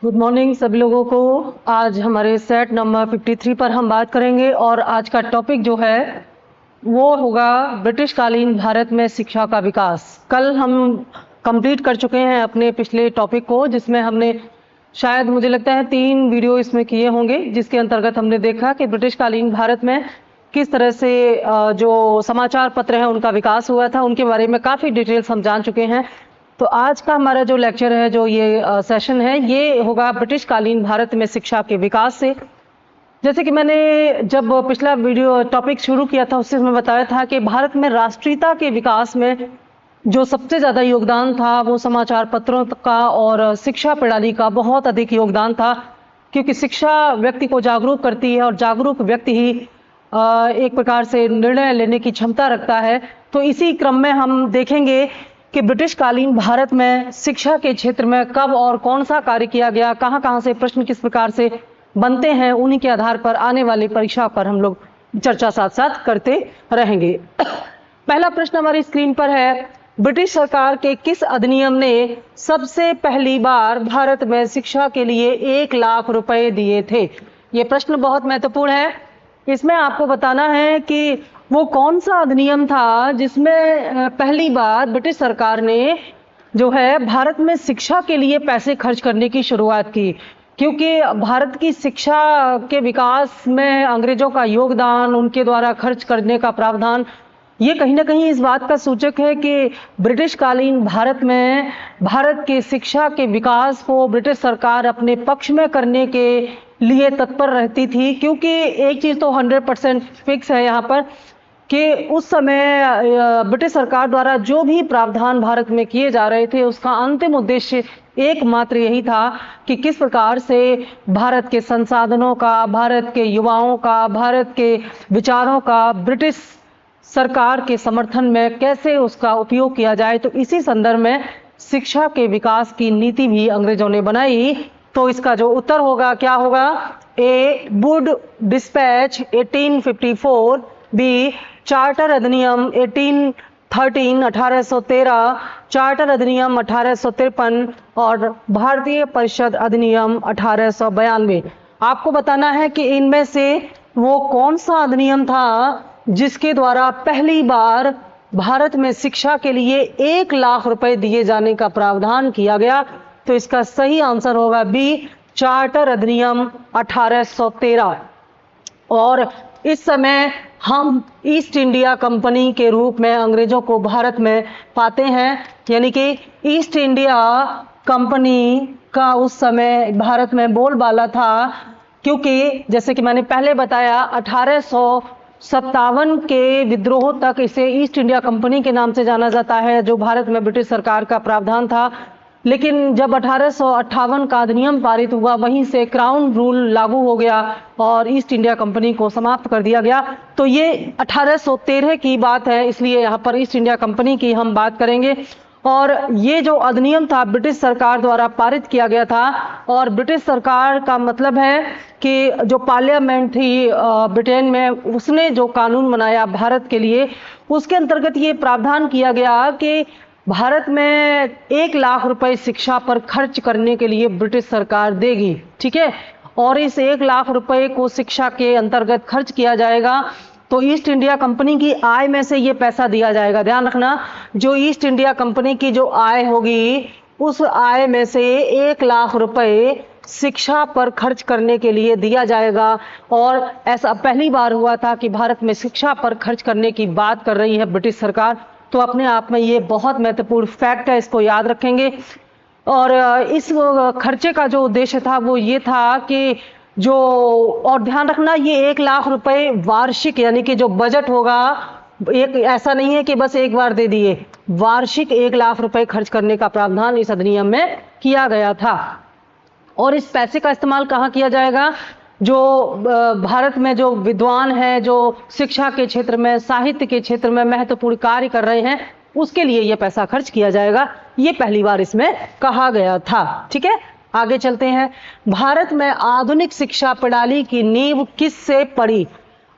Good morning सभी लोगों को। आज हमारे सेट नंबर 53 पर हम बात करेंगे और आज का टॉपिक जो है वो होगा ब्रिटिश कालीन भारत में शिक्षा का विकास। कल हम कंप्लीट कर चुके हैं अपने पिछले टॉपिक को, जिसमें हमने शायद मुझे लगता है 3 वीडियो इसमें किए होंगे, जिसके अंतर्गत हमने देखा कि ब्रिटिश कालीन भारत में किस तरह से जो समाचार पत्र हैं उनका विकास हुआ था, उनके बारे में काफ़ी डिटेल्स हम जान चुके हैं। तो आज का हमारा जो लेक्चर है, जो ये सेशन है, ये होगा ब्रिटिश कालीन भारत में शिक्षा के विकास से। जैसे कि मैंने जब पिछला वीडियो टॉपिक शुरू किया था उससे मैं बताया था कि भारत में राष्ट्रीयता के विकास में जो सबसे ज़्यादा योगदान था वो समाचार पत्रों का और शिक्षा प्रणाली का बहुत अधिक योगदान था, क्योंकि शिक्षा व्यक्ति को जागरूक करती है और जागरूक व्यक्ति ही एक प्रकार से निर्णय लेने की क्षमता रखता है। तो इसी क्रम में हम देखेंगे कि ब्रिटिश कालीन भारत में शिक्षा के क्षेत्र में कब और कौन सा कार्य किया गया, कहाँ कहाँ से प्रश्न किस प्रकार से बनते हैं, उन्हीं के आधार पर आने वाली परीक्षा पर हम लोग चर्चा साथ साथ करते रहेंगे। पहला प्रश्न हमारी स्क्रीन पर है, ब्रिटिश सरकार के किस अधिनियम ने सबसे पहली बार भारत में शिक्षा के लिए 1 लाख रुपए दिए थे? ये प्रश्न बहुत महत्वपूर्ण है। इसमें आपको बताना है कि वो कौन सा अधिनियम था जिसमें पहली बार ब्रिटिश सरकार ने जो है भारत में शिक्षा के लिए पैसे खर्च करने की शुरुआत की, क्योंकि भारत की शिक्षा के विकास में अंग्रेजों का योगदान, उनके द्वारा खर्च करने का प्रावधान, ये कहीं ना कहीं इस बात का सूचक है कि ब्रिटिश कालीन भारत में भारत के शिक्षा के विकास को ब्रिटिश सरकार अपने पक्ष में करने के लिए तत्पर रहती थी। क्योंकि एक चीज़ तो 100% फिक्स है यहाँ पर कि उस समय ब्रिटिश सरकार द्वारा जो भी प्रावधान भारत में किए जा रहे थे उसका अंतिम उद्देश्य एकमात्र यही था कि किस प्रकार से भारत के संसाधनों का, भारत के युवाओं का, भारत के विचारों का ब्रिटिश सरकार के समर्थन में कैसे उसका उपयोग किया जाए। तो इसी संदर्भ में शिक्षा के विकास की नीति भी अंग्रेजों ने बनाई। तो इसका जो उत्तर होगा क्या होगा? ए, वुड डिस्पैच 1854, बी, चार्टर अधिनियम 1813, चार्टर अधिनियम 1853 और भारतीय परिषद अधिनियम 1892। आपको बताना है कि इनमें से वो कौन सा अधिनियम था जिसके द्वारा पहली बार भारत में शिक्षा के लिए 1 लाख रुपए दिए जाने का प्रावधान किया गया। तो इसका सही आंसर होगा बी, चार्टर अधिनियम 1813। और इस समय हम ईस्ट इंडिया कंपनी के रूप में अंग्रेजों को भारत में पाते हैं, यानी कि ईस्ट इंडिया कंपनी का उस समय भारत में बोलबाला था, क्योंकि जैसे कि मैंने पहले बताया 1857 के विद्रोह तक इसे ईस्ट इंडिया कंपनी के नाम से जाना जाता है, जो भारत में ब्रिटिश सरकार का प्रावधान था। लेकिन जब 1858 का अधिनियम पारित हुआ, वहीं से क्राउन रूल लागू हो गया और ईस्ट इंडिया कंपनी को समाप्त कर दिया गया। तो ये 1813 की बात है, इसलिए यहाँ पर ईस्ट इंडिया कंपनी की हम बात करेंगे। और ये जो अधिनियम था ब्रिटिश सरकार द्वारा पारित किया गया था, और ब्रिटिश सरकार का मतलब है कि जो पार्लियामेंट थी ब्रिटेन में, उसने जो कानून बनाया भारत के लिए, उसके अंतर्गत ये प्रावधान किया गया कि भारत में 1 लाख रुपए शिक्षा पर खर्च करने के लिए ब्रिटिश सरकार देगी, ठीक है। और इस 1 लाख रुपए को शिक्षा के अंतर्गत खर्च किया जाएगा। तो ईस्ट इंडिया कंपनी की आय में से ये पैसा दिया जाएगा। ध्यान रखना, जो ईस्ट इंडिया कंपनी की जो आय होगी, उस आय में से 1 लाख रुपए शिक्षा पर खर्च करने के लिए दिया जाएगा। और ऐसा पहली बार हुआ था कि भारत में शिक्षा पर खर्च करने की बात कर रही है ब्रिटिश सरकार। तो अपने आप में ये बहुत महत्वपूर्ण फैक्ट है, इसको याद रखेंगे। और इस खर्चे का जो उद्देश्य था वो ये था कि जो, और ध्यान रखना, ये 1 लाख रुपए वार्षिक, यानी कि जो बजट होगा, एक ऐसा नहीं है कि बस एक बार दे दिए, वार्षिक 1 लाख रुपए खर्च करने का प्रावधान इस अधिनियम में किया गया था। और इस पैसे का इस्तेमाल कहाँ किया जाएगा? जो भारत में जो विद्वान हैं, जो शिक्षा के क्षेत्र में, साहित्य के क्षेत्र में महत्वपूर्ण कार्य कर रहे हैं, उसके लिए यह पैसा खर्च किया जाएगा। ये पहली बार इसमें कहा गया था, ठीक है। आगे चलते हैं। भारत में आधुनिक शिक्षा प्रणाली की नींव किससे पड़ी?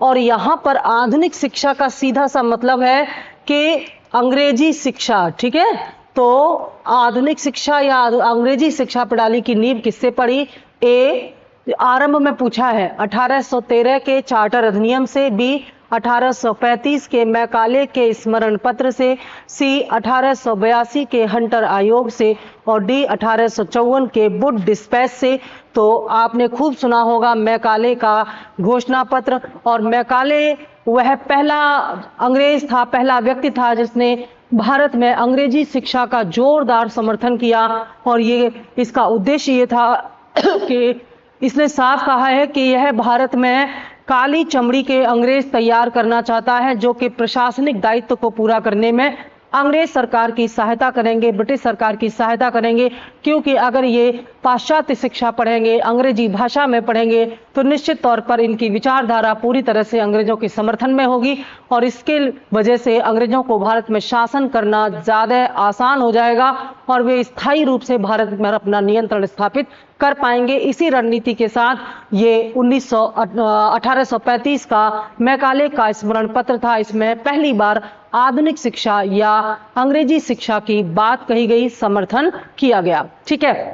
और यहाँ पर आधुनिक शिक्षा का सीधा सा मतलब है कि अंग्रेजी शिक्षा, ठीक है। तो आधुनिक शिक्षा या अंग्रेजी शिक्षा प्रणाली की नींव किससे पड़ी? ए, आरंभ में पूछा है 1813 के चार्टर अधिनियम से, बी 1835 के मैकाले के स्मरण पत्र से, सी 1882 के हंटर आयोग से, और डी 1854 के वुड डिस्पैच से। तो आपने खूब सुना होगा मैकाले का घोषणा पत्र, और मैकाले वह पहला अंग्रेज था, पहला व्यक्ति था जिसने भारत में अंग्रेजी शिक्षा का जोरदार समर्थन किया। और ये इसका उद्देश्य ये था कि इसने साफ कहा है कि यह भारत में काली चमड़ी के अंग्रेज तैयार करना चाहता है, जो कि प्रशासनिक दायित्व को पूरा करने में अंग्रेज सरकार की सहायता करेंगे, ब्रिटिश सरकार की सहायता करेंगे। क्योंकि अगर ये पाश्चात्य शिक्षा पढ़ेंगे, अंग्रेजी भाषा में पढ़ेंगे, तो निश्चित तौर पर इनकी विचारधारा पूरी तरह से अंग्रेजों के समर्थन में होगी, और इसके वजह से अंग्रेजों को भारत में शासन करना ज़्यादा आसान हो जाएगा, और वे स्थायी रूप से भारत में अपना नियंत्रण स्थापित कर पाएंगे। इसी रणनीति के साथ ये 1835 का मैकाले का स्मरण पत्र था। इसमें पहली बार आधुनिक शिक्षा या अंग्रेजी शिक्षा की बात कही गई, समर्थन किया गया। ठीक है,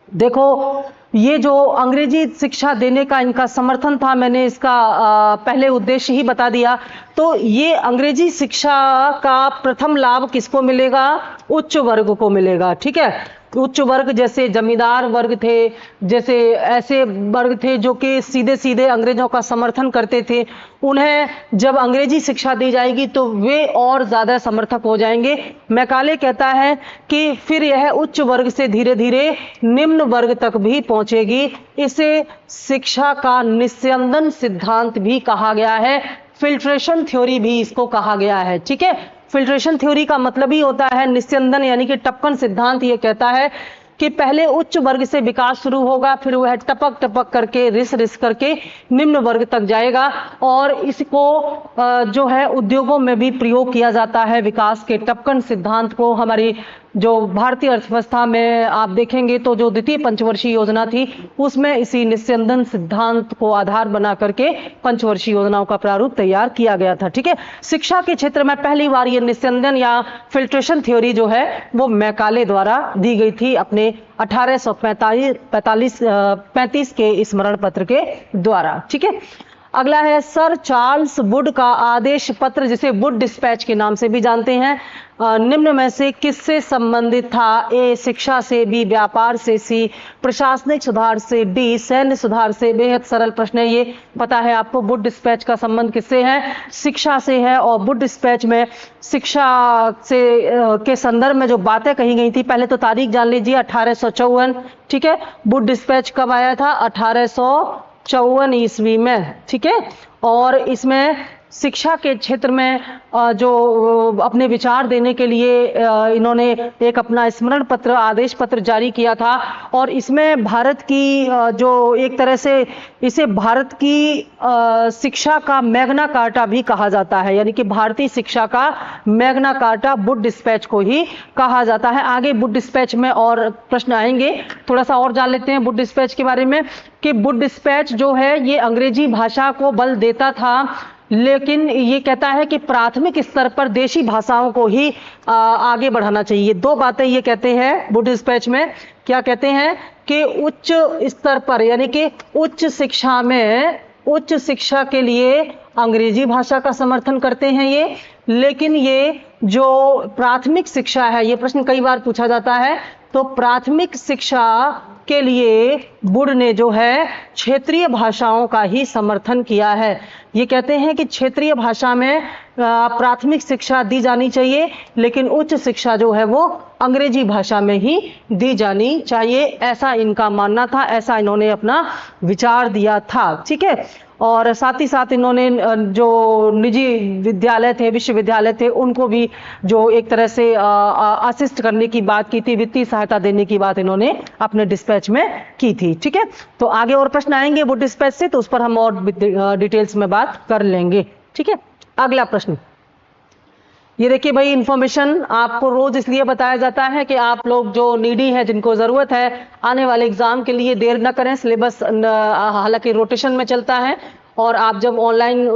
देखो ये जो अंग्रेजी शिक्षा देने का इनका समर्थन था, मैंने इसका पहले उद्देश्य ही बता दिया। तो ये अंग्रेजी शिक्षा का प्रथम लाभ किसको मिलेगा? उच्च वर्ग को मिलेगा। ठीक है, उच्च वर्ग जैसे जमींदार वर्ग थे, जैसे ऐसे वर्ग थे जो कि सीधे सीधे अंग्रेजों का समर्थन करते थे, उन्हें जब अंग्रेजी शिक्षा दी जाएगी तो वे और ज़्यादा समर्थक हो जाएंगे। मैकाले कहता है कि फिर यह उच्च वर्ग से धीरे धीरे निम्न वर्ग तक भी पहुंचेगी। इसे शिक्षा का निस्यंदन सिद्धांत भी कहा गया है, फिल्ट्रेशन थ्योरी भी इसको कहा गया है। ठीक है, फिल्ट्रेशन थ्योरी का मतलब ही होता है निस्यंदन, यानी कि टपकन सिद्धांत ये कहता है कि पहले उच्च वर्ग से विकास शुरू होगा, फिर वह टपक टपक करके रिस रिस करके निम्न वर्ग तक जाएगा। और इसको जो है उद्योगों में भी प्रयोग किया जाता है, विकास के टपकन सिद्धांत को। हमारी जो भारतीय अर्थव्यवस्था में आप देखेंगे तो जो द्वितीय पंचवर्षीय योजना थी उसमें इसी निस्यंदन सिद्धांत को आधार बना करके पंचवर्षीय योजनाओं का प्रारूप तैयार किया गया था। ठीक है, शिक्षा के क्षेत्र में पहली बार ये निस्यंदन या फिल्ट्रेशन थ्योरी जो है वो मैकाले द्वारा दी गई थी अपने 1835 के स्मरण पत्र के द्वारा। ठीक है, अगला है सर चार्ल्स वुड का आदेश पत्र, जिसे वुड डिस्पैच के नाम से भी जानते हैं, निम्न में से किससे संबंधित था? ए शिक्षा से, बी व्यापार से, सी प्रशासनिक सुधार से, डी सैन्य सुधार से। बेहद सरल प्रश्न है ये, पता है आपको वुड डिस्पैच का संबंध किससे है? शिक्षा से है। और वुड डिस्पैच में शिक्षा से के संदर्भ में जो बातें कही गई थी, पहले तो तारीख जान लीजिए 1854। ठीक है, वुड डिस्पैच कब आया था? 1854 ईस्वी में। ठीक है, और इसमें शिक्षा के क्षेत्र में जो अपने विचार देने के लिए इन्होंने एक अपना स्मरण पत्र, आदेश पत्र जारी किया था। और इसमें भारत की जो एक तरह से इसे भारत की शिक्षा का मैग्ना कार्टा भी कहा जाता है, यानी कि भारतीय शिक्षा का मैग्ना कार्टा वुड डिस्पैच को ही कहा जाता है। आगे वुड डिस्पैच में और प्रश्न आएंगे, थोड़ा सा और जान लेते हैं वुड डिस्पैच के बारे में कि वुड डिस्पैच जो है ये अंग्रेजी भाषा को बल देता था, लेकिन ये कहता है कि प्राथमिक स्तर पर देशी भाषाओं को ही आगे बढ़ाना चाहिए। दो बातें ये कहते हैं वुड डिस्पैच में, क्या कहते हैं कि उच्च स्तर पर, यानी कि उच्च शिक्षा में, उच्च शिक्षा के लिए अंग्रेजी भाषा का समर्थन करते हैं ये, लेकिन ये जो प्राथमिक शिक्षा है, ये प्रश्न कई बार पूछा जाता है, तो प्राथमिक शिक्षा के लिए वुड ने जो है क्षेत्रीय भाषाओं का ही समर्थन किया है। ये कहते हैं कि क्षेत्रीय भाषा में प्राथमिक शिक्षा दी जानी चाहिए, लेकिन उच्च शिक्षा जो है वो अंग्रेजी भाषा में ही दी जानी चाहिए, ऐसा इनका मानना था, ऐसा इन्होंने अपना विचार दिया था। ठीक है, और साथ ही साथ इन्होंने जो निजी विद्यालय थे, विश्वविद्यालय थे, उनको भी जो एक तरह से असिस्ट करने की बात की थी, वित्तीय सहायता देने की बात इन्होंने अपने डिस्पैच में की थी। ठीक है, तो आगे और प्रश्न आएंगे वो डिस्पैच से, तो उस पर हम और डिटेल्स में बात कर लेंगे। ठीक है, अगला प्रश्न ये देखिए भाई, इंफॉर्मेशन आपको रोज इसलिए बताया जाता है कि आप लोग जो नीडी हैं, जिनको जरूरत है आने वाले एग्जाम के लिए, देर न करें। सिलेबस हालांकि रोटेशन में चलता है, और आप जब ऑनलाइन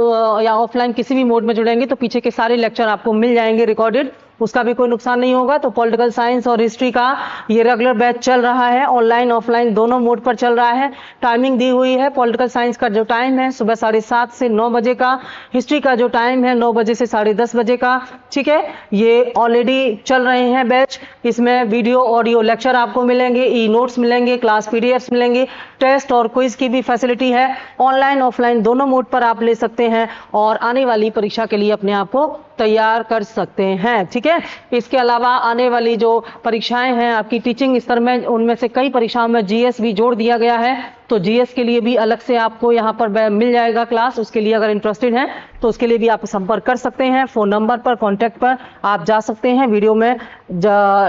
या ऑफलाइन किसी भी मोड में जुड़ेंगे तो पीछे के सारे लेक्चर आपको मिल जाएंगे रिकॉर्डेड, उसका भी कोई नुकसान नहीं होगा। तो पॉलिटिकल साइंस और हिस्ट्री का ये रेगुलर बैच चल रहा है, ऑनलाइन ऑफलाइन दोनों मोड पर चल रहा है। टाइमिंग दी हुई है, पॉलिटिकल साइंस का जो टाइम है सुबह 7:30 से 9 बजे का, हिस्ट्री का जो टाइम है 9 बजे से 10:30 बजे का। ठीक है, ये ऑलरेडी चल रहे हैं बैच। इसमें वीडियो ऑडियो लेक्चर आपको मिलेंगे, ई नोट्स मिलेंगे, क्लास पीडीएफ्स मिलेंगे, टेस्ट और क्विज की भी फैसिलिटी है। ऑनलाइन ऑफलाइन दोनों मोड पर आप ले सकते हैं और आने वाली परीक्षा के लिए अपने आप को तैयार कर सकते हैं। ठीक है, इसके अलावा आने वाली जो परीक्षाएं हैं आपकी टीचिंग स्तर में, उनमें से कई परीक्षाओं में जीएस भी जोड़ दिया गया है। तो जीएस के लिए भी अलग से आपको यहाँ पर मिल जाएगा क्लास। उसके लिए अगर इंटरेस्टेड हैं तो उसके लिए भी आप संपर्क कर सकते हैं। फोन नंबर पर, कॉन्टैक्ट पर आप जा सकते हैं, वीडियो में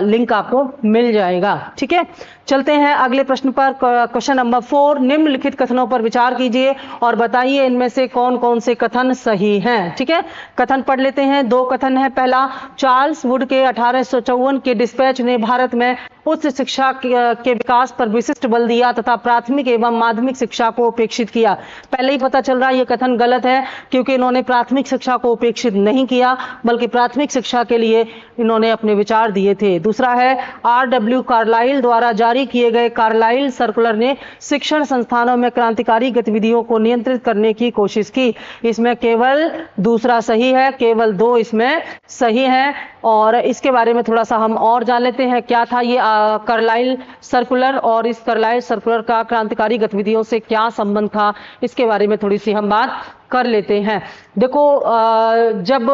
लिंक आपको मिल जाएगा। ठीक है, चलते हैं अगले प्रश्न पर। क्वेश्चन नंबर 4, निम्नलिखित कथनों पर विचार कीजिए और बताइए इनमें से कौन कौन से कथन सही हैं। ठीक है, कथन पढ़ लेते हैं। 2 कथन है। पहला, चार्ल्स वुड के 1854 के डिस्पैच ने भारत में उच्च शिक्षा के विकास पर विशिष्ट बल दिया तथा प्राथमिक एवं माध्यमिक शिक्षा को उपेक्षित किया। पहले ही पता चल रहा है ये कथन गलत है, क्योंकि इन्होंने प्राथमिक शिक्षा को उपेक्षित नहीं किया, बल्कि प्राथमिक शिक्षा के लिए इन्होंने अपने विचार दिए थे। दूसरा है, R.W. कार्लाइल द्वारा जारी किए गए कार्लाइल सर्कुलर ने शिक्षण संस्थानों में क्रांतिकारी गतिविधियों को नियंत्रित करने की कोशिश की। इसमें केवल दूसरा सही है, केवल 2 इसमें सही है। और इसके बारे में थोड़ा सा हम और जान लेते हैं, क्या था ये कार्लाइल सर्कुलर और इस कार्लाइल सर्कुलर का क्रांतिकारी गतिविधियों से क्या संबंध था, इसके बारे में थोड़ी सी हम बात कर लेते हैं। देखो, जब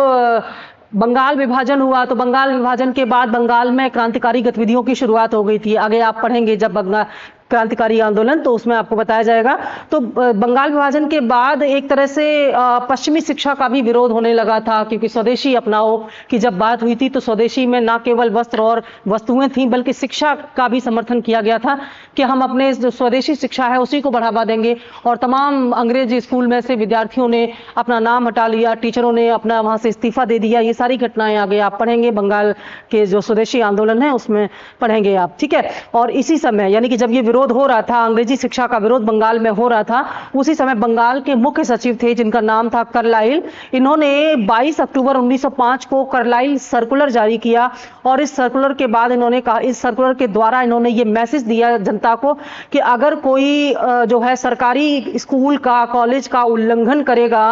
बंगाल विभाजन हुआ तो बंगाल विभाजन के बाद बंगाल में क्रांतिकारी गतिविधियों की शुरुआत हो गई थी। आगे आप पढ़ेंगे जब बंगाल क्रांतिकारी आंदोलन, तो उसमें आपको बताया जाएगा। तो बंगाल विभाजन के बाद एक तरह से पश्चिमी शिक्षा का भी विरोध होने लगा था, क्योंकि स्वदेशी अपनाओ की जब बात हुई थी तो स्वदेशी में न केवल वस्त्र और वस्तुएं थीं, बल्कि शिक्षा का भी समर्थन किया गया था कि हम अपने जो स्वदेशी शिक्षा है उसी को बढ़ावा देंगे। और तमाम अंग्रेजी स्कूल में से विद्यार्थियों ने अपना नाम हटा लिया, टीचरों ने अपना वहां से इस्तीफा दे दिया। ये सारी घटनाएं आगे आप पढ़ेंगे, बंगाल के जो स्वदेशी आंदोलन है उसमें पढ़ेंगे आप। ठीक है, और इसी समय यानी कि जब ये विरोध हो रहा था, अंग्रेजी शिक्षा का विरोध बंगाल में हो रहा था, उसी समय बंगाल के मुख्य सचिव थे जिनका नाम था कार्लाइल। इन्होंने 22 अक्टूबर 1905 को कार्लाइल सर्कुलर जारी किया और इस सर्कुलर के बाद इन्होंने कहा, इस सर्कुलर के द्वारा इन्होंने ये मैसेज दिया जनता को कि अगर कोई जो है सरकारी स्कूल का, कॉलेज का उल्लंघन करेगा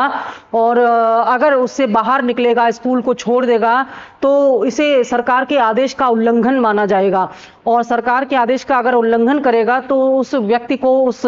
और अगर उससे बाहर निकलेगा, स्कूल को छोड़ देगा, तो इसे सरकार के आदेश का उल्लंघन माना जाएगा। और सरकार के आदेश का अगर उल्लंघन करेगा तो उस व्यक्ति को, उस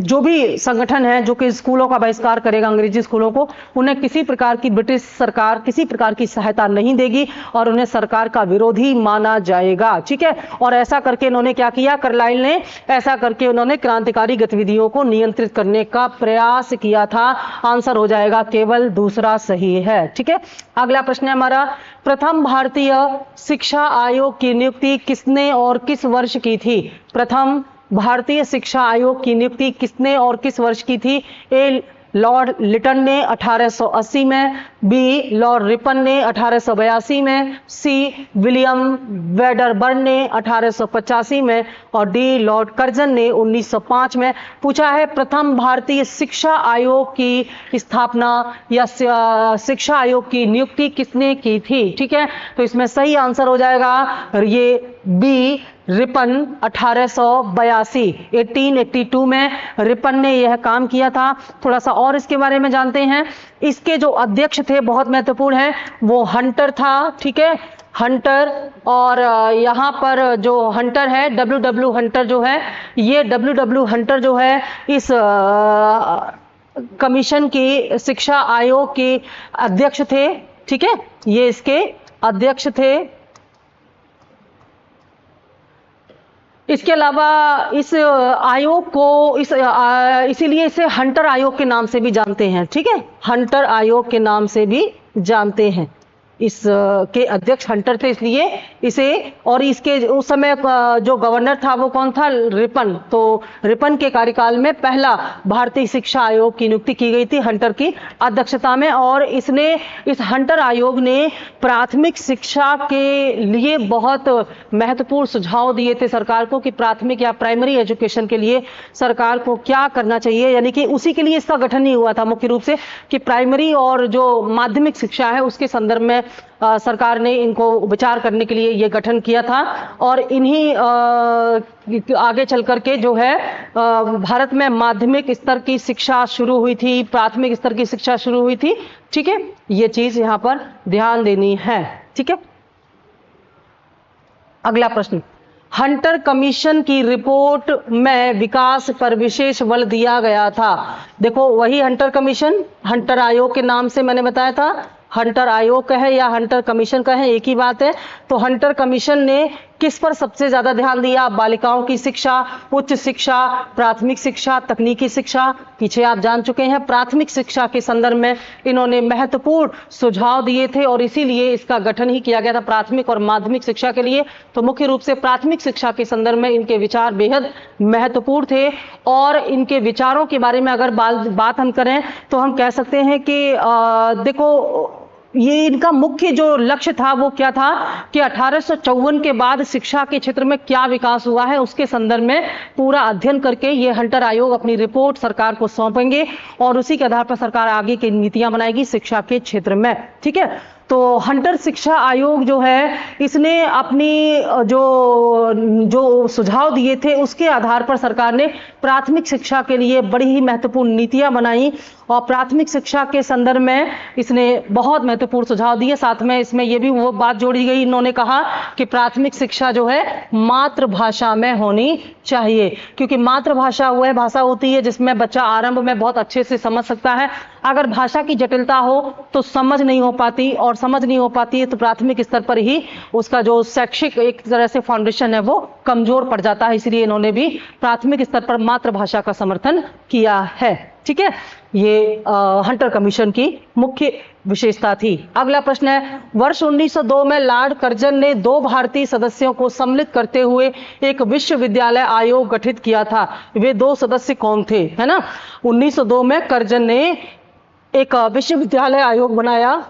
जो भी संगठन है जो कि स्कूलों का बहिष्कार करेगा, अंग्रेजी स्कूलों को, उन्हें किसी प्रकार की ब्रिटिश सरकार किसी प्रकार की सहायता नहीं देगी और उन्हें सरकार का विरोधी माना जाएगा। ठीक है, और ऐसा करके इन्होंने क्या किया, कार्लाइल ने ऐसा करके उन्होंने क्रांतिकारी गतिविधियों को नियंत्रित करने का प्रयास किया था। आंसर हो जाएगा केवल दूसरा सही है। ठीक है, अगला प्रश्न है हमारा, प्रथम भारतीय शिक्षा आयोग की नियुक्ति किसने और किस वर्ष की थी? प्रथम भारतीय शिक्षा आयोग की नियुक्ति किसने और किस वर्ष की थी? ए, लॉर्ड लिटन ने 1880 में, बी, लॉर्ड रिपन ने 1882 में, सी, विलियम वेडरबर्न ने 1885 में और डी, लॉर्ड कर्जन ने 1905 में। पूछा है प्रथम भारतीय शिक्षा आयोग की स्थापना या शिक्षा आयोग की नियुक्ति किसने की थी? ठीक है, तो इसमें सही आंसर हो जाएगा ये बी, रिपन 1882, 1882 में रिपन ने यह काम किया था। थोड़ा सा और इसके बारे में जानते हैं। इसके जो अध्यक्ष थे बहुत महत्वपूर्ण है, वो हंटर था। ठीक है, हंटर, और यहाँ पर जो हंटर है W.W. हंटर जो है, ये W.W. हंटर जो है इस कमीशन की, शिक्षा आयोग के अध्यक्ष थे। ठीक है, ये इसके अध्यक्ष थे। इसके अलावा इस आयोग को इसीलिए इसे हंटर आयोग के नाम से भी जानते हैं। ठीक है, हंटर आयोग के नाम से भी जानते हैं। इस के अध्यक्ष हंटर थे इसलिए इसे, और इसके उस समय जो गवर्नर था वो कौन था? रिपन। तो रिपन के कार्यकाल में पहला भारतीय शिक्षा आयोग की नियुक्ति की गई थी हंटर की अध्यक्षता में। और इस हंटर आयोग ने प्राथमिक शिक्षा के लिए बहुत महत्वपूर्ण सुझाव दिए थे सरकार को कि प्राथमिक या प्राइमरी एजुकेशन के लिए सरकार को क्या करना चाहिए। यानी कि उसी के लिए इसका गठन ही हुआ था मुख्य रूप से, कि प्राइमरी और जो माध्यमिक शिक्षा है उसके संदर्भ में सरकार ने इनको विचार करने के लिए ये गठन किया था। और इन्हीं आगे चल करके जो है भारत में माध्यमिक स्तर की शिक्षा शुरू हुई थी, प्राथमिक स्तर की शिक्षा शुरू हुई थी। ठीक है, ये चीज यहां पर ध्यान देनी है। ठीक है, अगला प्रश्न, हंटर कमीशन की रिपोर्ट में विकास पर विशेष बल दिया गया था। देखो, वही हंटर कमीशन, हंटर आयोग के नाम से मैंने बताया था, हंटर आयोग कहे या हंटर कमीशन कहे एक ही बात है। तो हंटर कमीशन ने किस पर सबसे ज्यादा ध्यान दिया? बालिकाओं की शिक्षा, उच्च शिक्षा, प्राथमिक शिक्षा, तकनीकी शिक्षा। पीछे आप जान चुके हैं, प्राथमिक शिक्षा के संदर्भ में इन्होंने महत्वपूर्ण सुझाव दिए थे और इसीलिए इसका गठन ही किया गया था प्राथमिक और माध्यमिक शिक्षा के लिए। तो मुख्य रूप से प्राथमिक शिक्षा के संदर्भ में इनके विचार बेहद महत्वपूर्ण थे। और इनके विचारों के बारे में अगर बात हम करें तो हम कह सकते हैं कि देखो, ये इनका मुख्य जो लक्ष्य था वो क्या था कि 1854 के बाद शिक्षा के क्षेत्र में क्या विकास हुआ है उसके संदर्भ में पूरा अध्ययन करके ये हंटर आयोग अपनी रिपोर्ट सरकार को सौंपेंगे और उसी के आधार पर सरकार आगे की नीतियां बनाएगी शिक्षा के क्षेत्र में। ठीक है, तो हंटर शिक्षा आयोग जो है इसने अपनी जो सुझाव दिए थे उसके आधार पर सरकार ने प्राथमिक शिक्षा के लिए बड़ी ही महत्वपूर्ण नीतियां बनाई और प्राथमिक शिक्षा के संदर्भ में इसने बहुत महत्वपूर्ण सुझाव दिए। साथ में इसमें यह भी वो बात जोड़ी गई, इन्होंने कहा कि प्राथमिक शिक्षा जो है मातृभाषा में होनी चाहिए, क्योंकि मातृभाषा वह भाषा होती है जिसमें बच्चा आरंभ में बहुत अच्छे से समझ सकता है। अगर भाषा की जटिलता हो तो समझ नहीं हो पाती, और समझ नहीं हो पाती है तो प्राथमिक स्तर पर ही उसका जो शैक्षिक एक तरह से फाउंडेशन है वो कमजोर पड़ जाता है। इसलिए इन्होंने भी प्राथमिक स्तर पर मातृभाषा का समर्थन किया है। ठीक है, ये हंटर कमीशन की मुख्य विशेषता थी। अगला प्रश्न है, वर्ष 1902 में लॉर्ड कर्जन ने 2 भारतीय सदस्यों को सम्मिलित करते हुए एक विश्वविद्यालय आयोग गठित किया था। वे 2 सदस्य कौन थे? है ना, 1902 में कर्जन ने एक विश्वविद्यालय आयोग बनाया।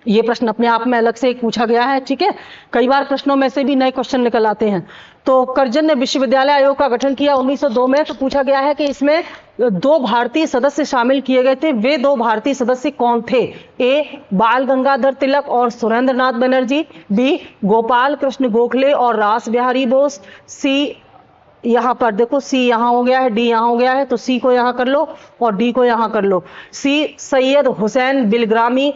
ये प्रश्न अपने आप में अलग से एक पूछा गया है। ठीक है, कई बार प्रश्नों में से भी नए क्वेश्चन निकल आते हैं। तो कर्जन ने विश्वविद्यालय आयोग का गठन किया 1902 में। तो पूछा गया है कि इसमें 2 भारतीय सदस्य शामिल किए गए थे। वे 2 भारतीय सदस्य कौन थे? ए, बाल गंगाधर तिलक और सुरेंद्र नाथ बनर्जी। बी, गोपाल कृष्ण गोखले और रास बिहारी बोस। सी, यहां पर देखो सी यहां हो गया है, डी यहां हो गया है, तो सी को यहां कर लो और डी को यहां कर लो। सी, सैयद हुसैन बिलग्रामी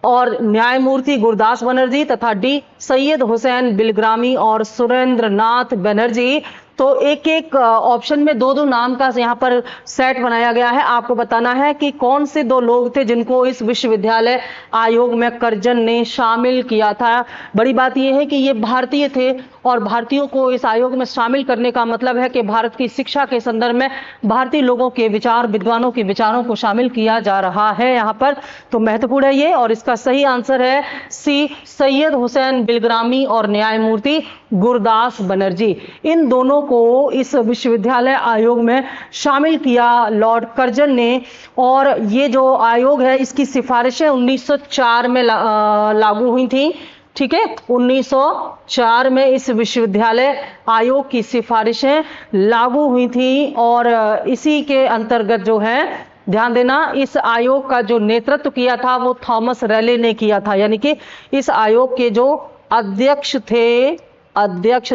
और न्यायमूर्ति गुरदास बनर्जी, तथा डी, सैयद हुसैन बिलग्रामी और सुरेंद्र नाथ बनर्जी। तो एक एक ऑप्शन में 2-2 नाम का यहाँ पर सेट बनाया गया है। आपको बताना है कि कौन से 2 लोग थे जिनको इस विश्वविद्यालय आयोग में कर्जन ने शामिल किया था। बड़ी बात यह है कि ये भारतीय थे और भारतीयों को इस आयोग में शामिल करने का मतलब है कि भारत की शिक्षा के संदर्भ में भारतीय लोगों के विचार, विद्वानों के विचारों को शामिल किया जा रहा है यहाँ पर। तो महत्वपूर्ण है ये, और इसका सही आंसर है सी, सैयद हुसैन बिलग्रामी और न्यायमूर्ति गुरदास बनर्जी। इन दोनों को इस विश्वविद्यालय आयोग में शामिल किया लॉर्ड कर्जन ने। और ये जो आयोग है इसकी सिफारिशें 1904 में लागू हुई थी। ठीक है, 1904 में इस विश्वविद्यालय आयोग की सिफारिशें लागू हुई थी और इसी के अंतर्गत जो है, ध्यान देना, इस आयोग का जो नेतृत्व किया था वो थॉमस रैले ने किया था। यानी कि इस आयोग के जो अध्यक्ष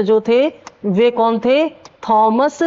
जो थे वे कौन थे? Thomas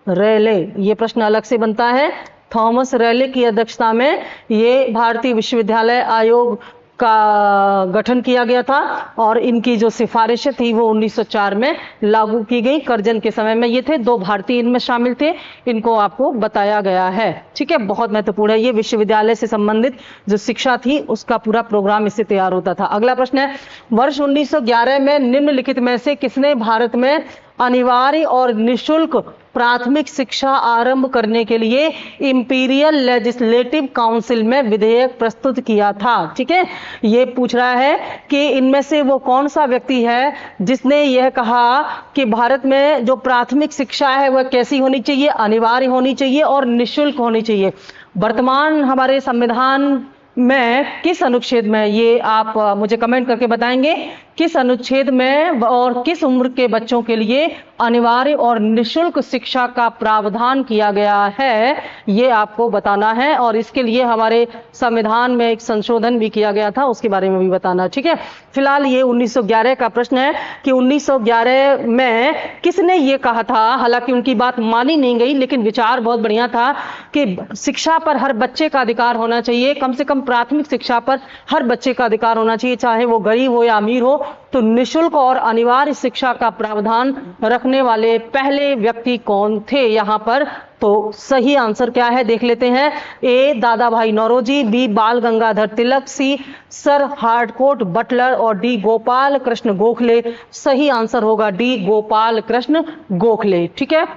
Raleigh. ये प्रश्न अलग से बनता है। थॉमस रैले की अध्यक्षता में ये भारतीय विश्वविद्यालय आयोग का गठन किया गया था और इनकी जो सिफारिशें थी वो 1904 में लागू की गई। कर्जन के समय में ये थे, 2 भारतीय इनमें शामिल थे, इनको आपको बताया गया है। ठीक है, बहुत महत्वपूर्ण है ये। विश्वविद्यालय से संबंधित जो शिक्षा थी उसका पूरा प्रोग्राम इससे तैयार होता था। अगला प्रश्न है, वर्ष 1911 में निम्नलिखित में से किसने भारत में अनिवार्य और निःशुल्क प्राथमिक शिक्षा आरंभ करने के लिए इंपीरियल लेजिस्लेटिव काउंसिल में विधेयक प्रस्तुत किया था? ठीक है, ये पूछ रहा है कि इनमें से वो कौन सा व्यक्ति है जिसने यह कहा कि भारत में जो प्राथमिक शिक्षा है वह कैसी होनी चाहिए? अनिवार्य होनी चाहिए और निःशुल्क होनी चाहिए। वर्तमान हमारे संविधान में किस अनुच्छेद में, ये आप मुझे कमेंट करके बताएंगे किस अनुच्छेद में और किस उम्र के बच्चों के लिए अनिवार्य और निःशुल्क शिक्षा का प्रावधान किया गया है, ये आपको बताना है। और इसके लिए हमारे संविधान में एक संशोधन भी किया गया था, उसके बारे में भी बताना। ठीक है, फिलहाल ये 1911 का प्रश्न है कि 1911 में किसने ये कहा था, हालांकि उनकी बात मानी नहीं गई, लेकिन विचार बहुत बढ़िया था कि शिक्षा पर हर बच्चे का अधिकार होना चाहिए, कम से कम प्राथमिक शिक्षा पर हर बच्चे का अधिकार होना चाहिए, चाहे वो गरीब हो या अमीर हो। तो निःशुल्क और अनिवार्य शिक्षा का प्रावधान रखने वाले पहले व्यक्ति कौन थे यहाँ पर? तो सही आंसर क्या है देख लेते हैं। ए दादा भाई नौरोजी, बी बाल गंगाधर तिलक, सी सर हार्डकोट बटलर और डी गोपाल कृष्ण गोखले। सही आंसर होगा डी गोपाल कृष्ण गोखले। ठीक है,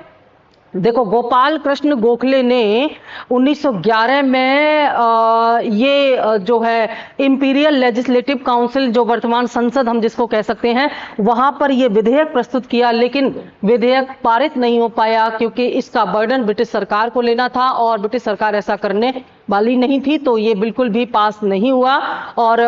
देखो गोपाल कृष्ण गोखले ने 1911 में ये जो है इंपीरियल लेजिस्लेटिव काउंसिल, जो वर्तमान संसद हम जिसको कह सकते हैं, वहां पर ये विधेयक प्रस्तुत किया, लेकिन विधेयक पारित नहीं हो पाया क्योंकि इसका बर्डन ब्रिटिश सरकार को लेना था और ब्रिटिश सरकार ऐसा करने वाली नहीं थी, तो ये बिल्कुल भी पास नहीं हुआ। और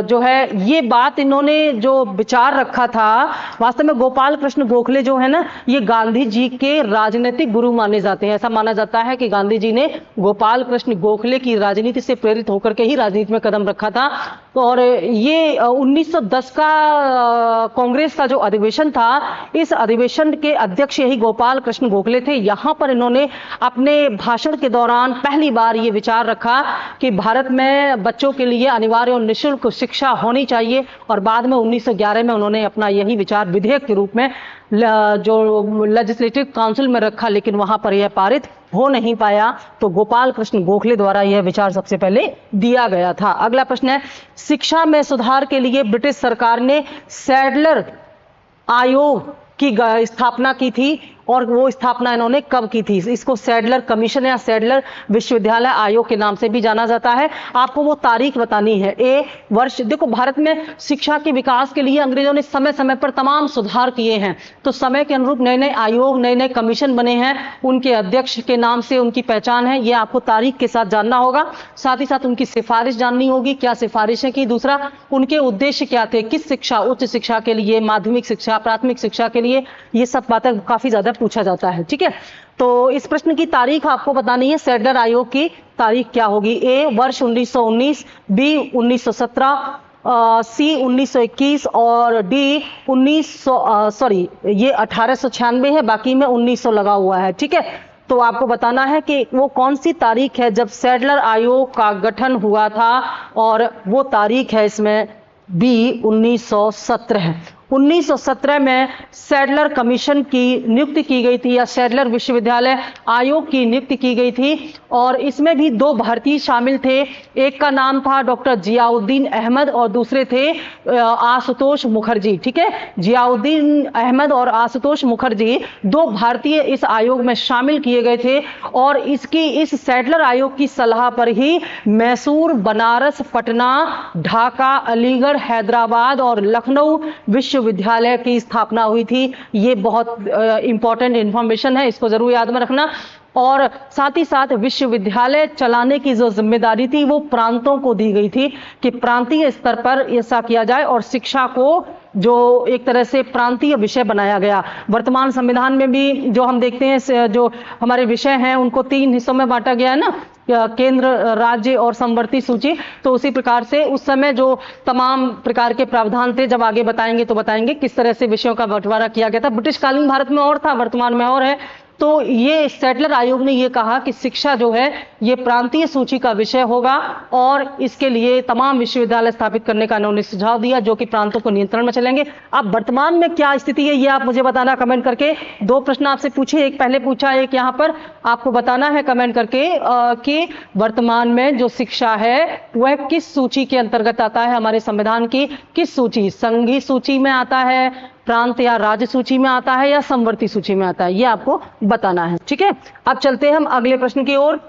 जो है ये बात इन्होंने जो विचार रखा था, वास्तव में गोपाल कृष्ण गोखले जो है ना, ये गांधी जी के राजनीतिक गुरु माने जाते हैं। ऐसा माना जाता है कि गांधी जी ने गोपाल कृष्ण गोखले की राजनीति से प्रेरित होकर के ही राजनीति में कदम रखा था। और ये 1910 का कांग्रेस का जो अधिवेशन था, इस अधिवेशन के अध्यक्ष यही गोपाल कृष्ण गोखले थे। यहाँ पर इन्होंने अपने भाषण के दौरान पहली बार ये विचार रखा कि भारत में बच्चों के लिए अनिवार्य और निःशुल्क शिक्षा होनी चाहिए। और बाद में 1911 में उन्होंने अपना यही विचार विधेयक के रूप में जो लेजिस्लेटिव काउंसिल में रखा, लेकिन वहां पर यह पारित हो नहीं पाया। तो गोपाल कृष्ण गोखले द्वारा यह विचार सबसे पहले दिया गया था। अगला प्रश्न है, शिक्षा में सुधार के लिए ब्रिटिश सरकार ने सैडलर आयोग की स्थापना की थी, और वो स्थापना इन्होंने कब की थी? इसको सैडलर कमीशन या सैडलर विश्वविद्यालय आयोग के नाम से भी जाना जाता है। आपको वो तारीख बतानी है। ए वर्ष, देखो भारत में शिक्षा के विकास के लिए अंग्रेजों ने समय समय पर तमाम सुधार किए हैं, तो समय के अनुरूप नए नए आयोग, नए नए कमीशन बने हैं, उनके अध्यक्ष के नाम से उनकी पहचान है, ये आपको तारीख के साथ जानना होगा। साथ ही साथ उनकी सिफारिश जाननी होगी, क्या सिफारिशें की, दूसरा उनके उद्देश्य क्या थे, किस शिक्षा, उच्च शिक्षा के लिए, माध्यमिक शिक्षा, प्राथमिक शिक्षा के लिए, ये सब बातें काफी ज्यादा पूछा जाता है। ठीक है, तो इस प्रश्न की तारीख आपको बतानी है, सैडलर आयोग की तारीख क्या होगी? ए वर्ष 1919, बी 1917, सी 1921 और डी 1896 है, बाकी में 1900 लगा हुआ है। ठीक है, तो आपको बताना है कि वो कौन सी तारीख है जब सैडलर आयोग का गठन हुआ था, और वो तारीख है इसमें बी 1917। 1917 में सैडलर कमीशन की नियुक्ति की गई थी, या सैडलर विश्वविद्यालय आयोग की नियुक्ति की गई थी, और इसमें भी दो भारतीय शामिल थे। एक का नाम था डॉक्टर जियाउद्दीन अहमद और दूसरे थे आशुतोष मुखर्जी। ठीक है, जियाउद्दीन अहमद और आशुतोष मुखर्जी दो भारतीय इस आयोग में शामिल किए गए थे, और इस सैडलर आयोग की सलाह पर ही मैसूर, बनारस, पटना, ढाका, अलीगढ़, हैदराबाद और लखनऊ विश्वविद्यालय की स्थापना हुई थी। ये बहुत इंपॉर्टेंट इंफॉर्मेशन है, इसको जरूर याद में रखना। और साथ ही साथ विश्वविद्यालय चलाने की जो जिम्मेदारी थी वो प्रांतों को दी गई थी कि प्रांतीय स्तर पर ऐसा किया जाए, और शिक्षा को जो एक तरह से प्रांतीय विषय बनाया गया। वर्तमान संविधान में भी जो हम देखते हैं, जो हमारे विषय हैं उनको 3 हिस्सों में बांटा गया है ना, केंद्र, राज्य और समवर्ती सूची। तो उसी प्रकार से उस समय जो तमाम प्रकार के प्रावधान थे, जब आगे बताएंगे तो बताएंगे किस तरह से विषयों का बंटवारा किया गया था। ब्रिटिशकालीन भारत में और था, वर्तमान में और है। तो ये सैडलर आयोग ने ये कहा कि शिक्षा जो है ये प्रांतीय सूची का विषय होगा, और इसके लिए तमाम विश्वविद्यालय स्थापित करने का उन्होंने सुझाव दिया जो कि प्रांतों को नियंत्रण में चलेंगे। अब वर्तमान में क्या स्थिति है ये आप मुझे बताना कमेंट करके। 2 प्रश्न आपसे पूछे, एक पहले पूछा, एक यहाँ पर आपको बताना है कमेंट करके कि वर्तमान में जो शिक्षा है वह किस सूची के अंतर्गत आता है, हमारे संविधान की किस सूची, संघीय सूची में आता है, प्रांत या राज्य सूची में आता है, या समवर्ती सूची में आता है, ये आपको बताना है। ठीक है, अब चलते हैं हम अगले प्रश्न की ओर।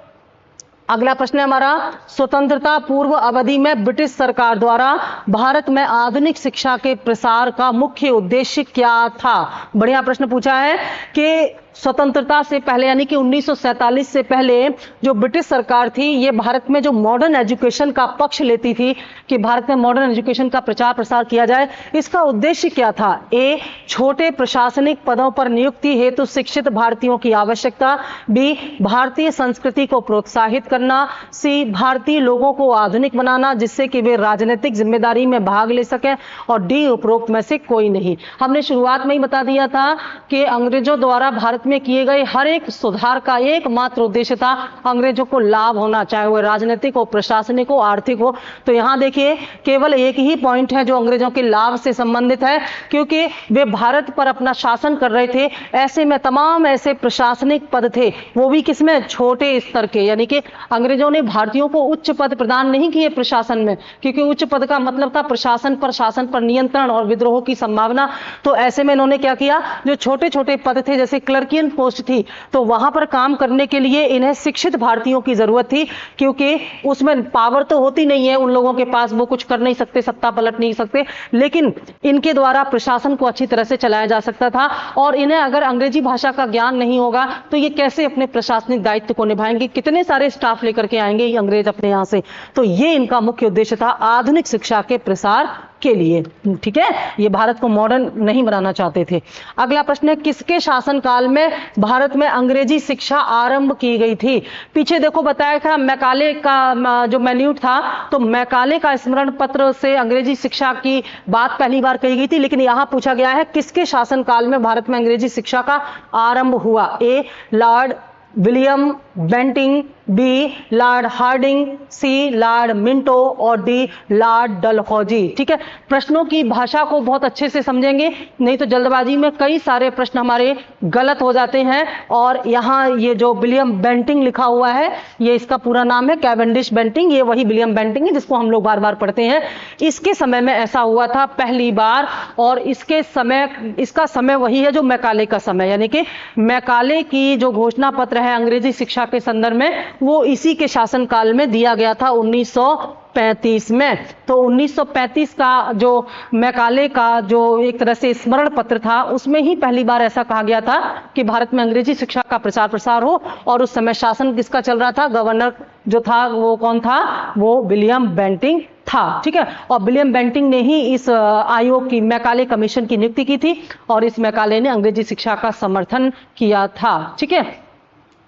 अगला प्रश्न है हमारा, स्वतंत्रता पूर्व अवधि में ब्रिटिश सरकार द्वारा भारत में आधुनिक शिक्षा के प्रसार का मुख्य उद्देश्य क्या था? बढ़िया प्रश्न पूछा है कि स्वतंत्रता से पहले यानी कि 1947 से पहले जो ब्रिटिश सरकार थी ये भारत में जो मॉडर्न एजुकेशन का पक्ष लेती थी कि भारत में मॉडर्न एजुकेशन का प्रचार प्रसार किया जाए, इसका उद्देश्य क्या था? ए, छोटे प्रशासनिक पदों पर नियुक्ति हेतु शिक्षित भारतीयों की आवश्यकता, बी, भारतीय संस्कृति को प्रोत्साहित करना, सी, भारतीय लोगों को आधुनिक बनाना जिससे कि वे राजनीतिक जिम्मेदारी में भाग ले सकें, और डी, उपरोक्त में से कोई नहीं। हमने शुरुआत में ही बता दिया था कि अंग्रेजों द्वारा भारत में किए गए हर एक सुधार का एकमात्र उद्देश्य था अंग्रेजों को लाभ होना, चाहे वो राजनीतिक हो, प्रशासनिक हो, आर्थिक हो। तो यहां देखिए केवल एक ही पॉइंट है जो अंग्रेजों के लाभ से संबंधित है, क्योंकि वे भारत पर अपना शासन कर रहे थे। ऐसे में तमाम ऐसे प्रशासनिक पद थे, वो भी किसमें? छोटे स्तर के, यानी कि अंग्रेजों ने भारतीयों को उच्च पद प्रदान नहीं किए प्रशासन में, क्योंकि उच्च पद का मतलब था प्रशासन पर, शासन पर नियंत्रण और विद्रोह की संभावना। तो ऐसे में इन्होंने क्या किया, जो छोटे छोटे पद थे जैसे क्लर्कियन पोस्ट थी, तो वहां पर काम करने के लिए इन्हें शिक्षित भारतीयों की जरूरत थी, क्योंकि उसमें पावर तो होती नहीं है उन लोगों के पास, वो कुछ कर नहीं सकते, सत्ता पलट नहीं सकते, लेकिन इनके द्वारा प्रशासन को अच्छी तरह से चलाया जा सकता था। और इन्हें अगर अंग्रेजी भाषा का ज्ञान नहीं होगा तो ये कैसे अपने प्रशासनिक दायित्व को निभाएंगे, कितने सारे स्टाफ लेकर के आएंगे ये अंग्रेज अपने यहां से। तो ये इनका मुख्य उद्देश्य था आधुनिक शिक्षा के प्रसार के लिए। ठीक है, ये भारत को मॉडर्न नहीं बनाना चाहते थे। अगला प्रश्न है, किसके शासनकाल में भारत में अंग्रेजी शिक्षा आरंभ की गई थी? पीछे देखो बताया था मैकाले का जो मैन्यूट था, तो मैकाले का स्मरण पत्र से अंग्रेजी शिक्षा की बात पहली बार कही गई थी, लेकिन यहां पूछा गया है किसके शासनकाल में भारत में अंग्रेजी शिक्षा का आरंभ हुआ? A, Lord William Bentinck, B, Lord Hardinge, C, Lord Minto, और डी, लॉर्ड डलहौजी। ठीक है, प्रश्नों की भाषा को बहुत अच्छे से समझेंगे, नहीं तो जल्दबाजी में कई सारे प्रश्न हमारे गलत हो जाते हैं। और यहाँ ये जो विलियम बेंटिंग लिखा हुआ है, ये इसका पूरा नाम है कैवेंडिश बेंटिंग, ये वही विलियम बेंटिंग है जिसको हम लोग बार बार पढ़ते हैं। इसके समय में ऐसा हुआ था पहली बार, और इसका समय वही है जो मैकाले का समय, यानी कि मैकाले की जो घोषणा पत्र है अंग्रेजी शिक्षा के संदर्भ में, वो इसी के शासनकाल में दिया गया था 1935 में। तो 1935 का जो मैकाले का जो एक तरह से स्मरण पत्र था, उसमें ही पहली बार ऐसा कहा गया था कि भारत में अंग्रेजी शिक्षा का प्रचार प्रसार हो। और उस समय शासन किसका चल रहा था? गवर्नर जो था वो कौन था? वो विलियम बेंटिंग था। ठीक है, और विलियम बेंटिंग ने ही इस आयोग की, मैकाले कमीशन की नियुक्ति की थी, और इस मैकाले ने अंग्रेजी शिक्षा का समर्थन किया था। ठीक है,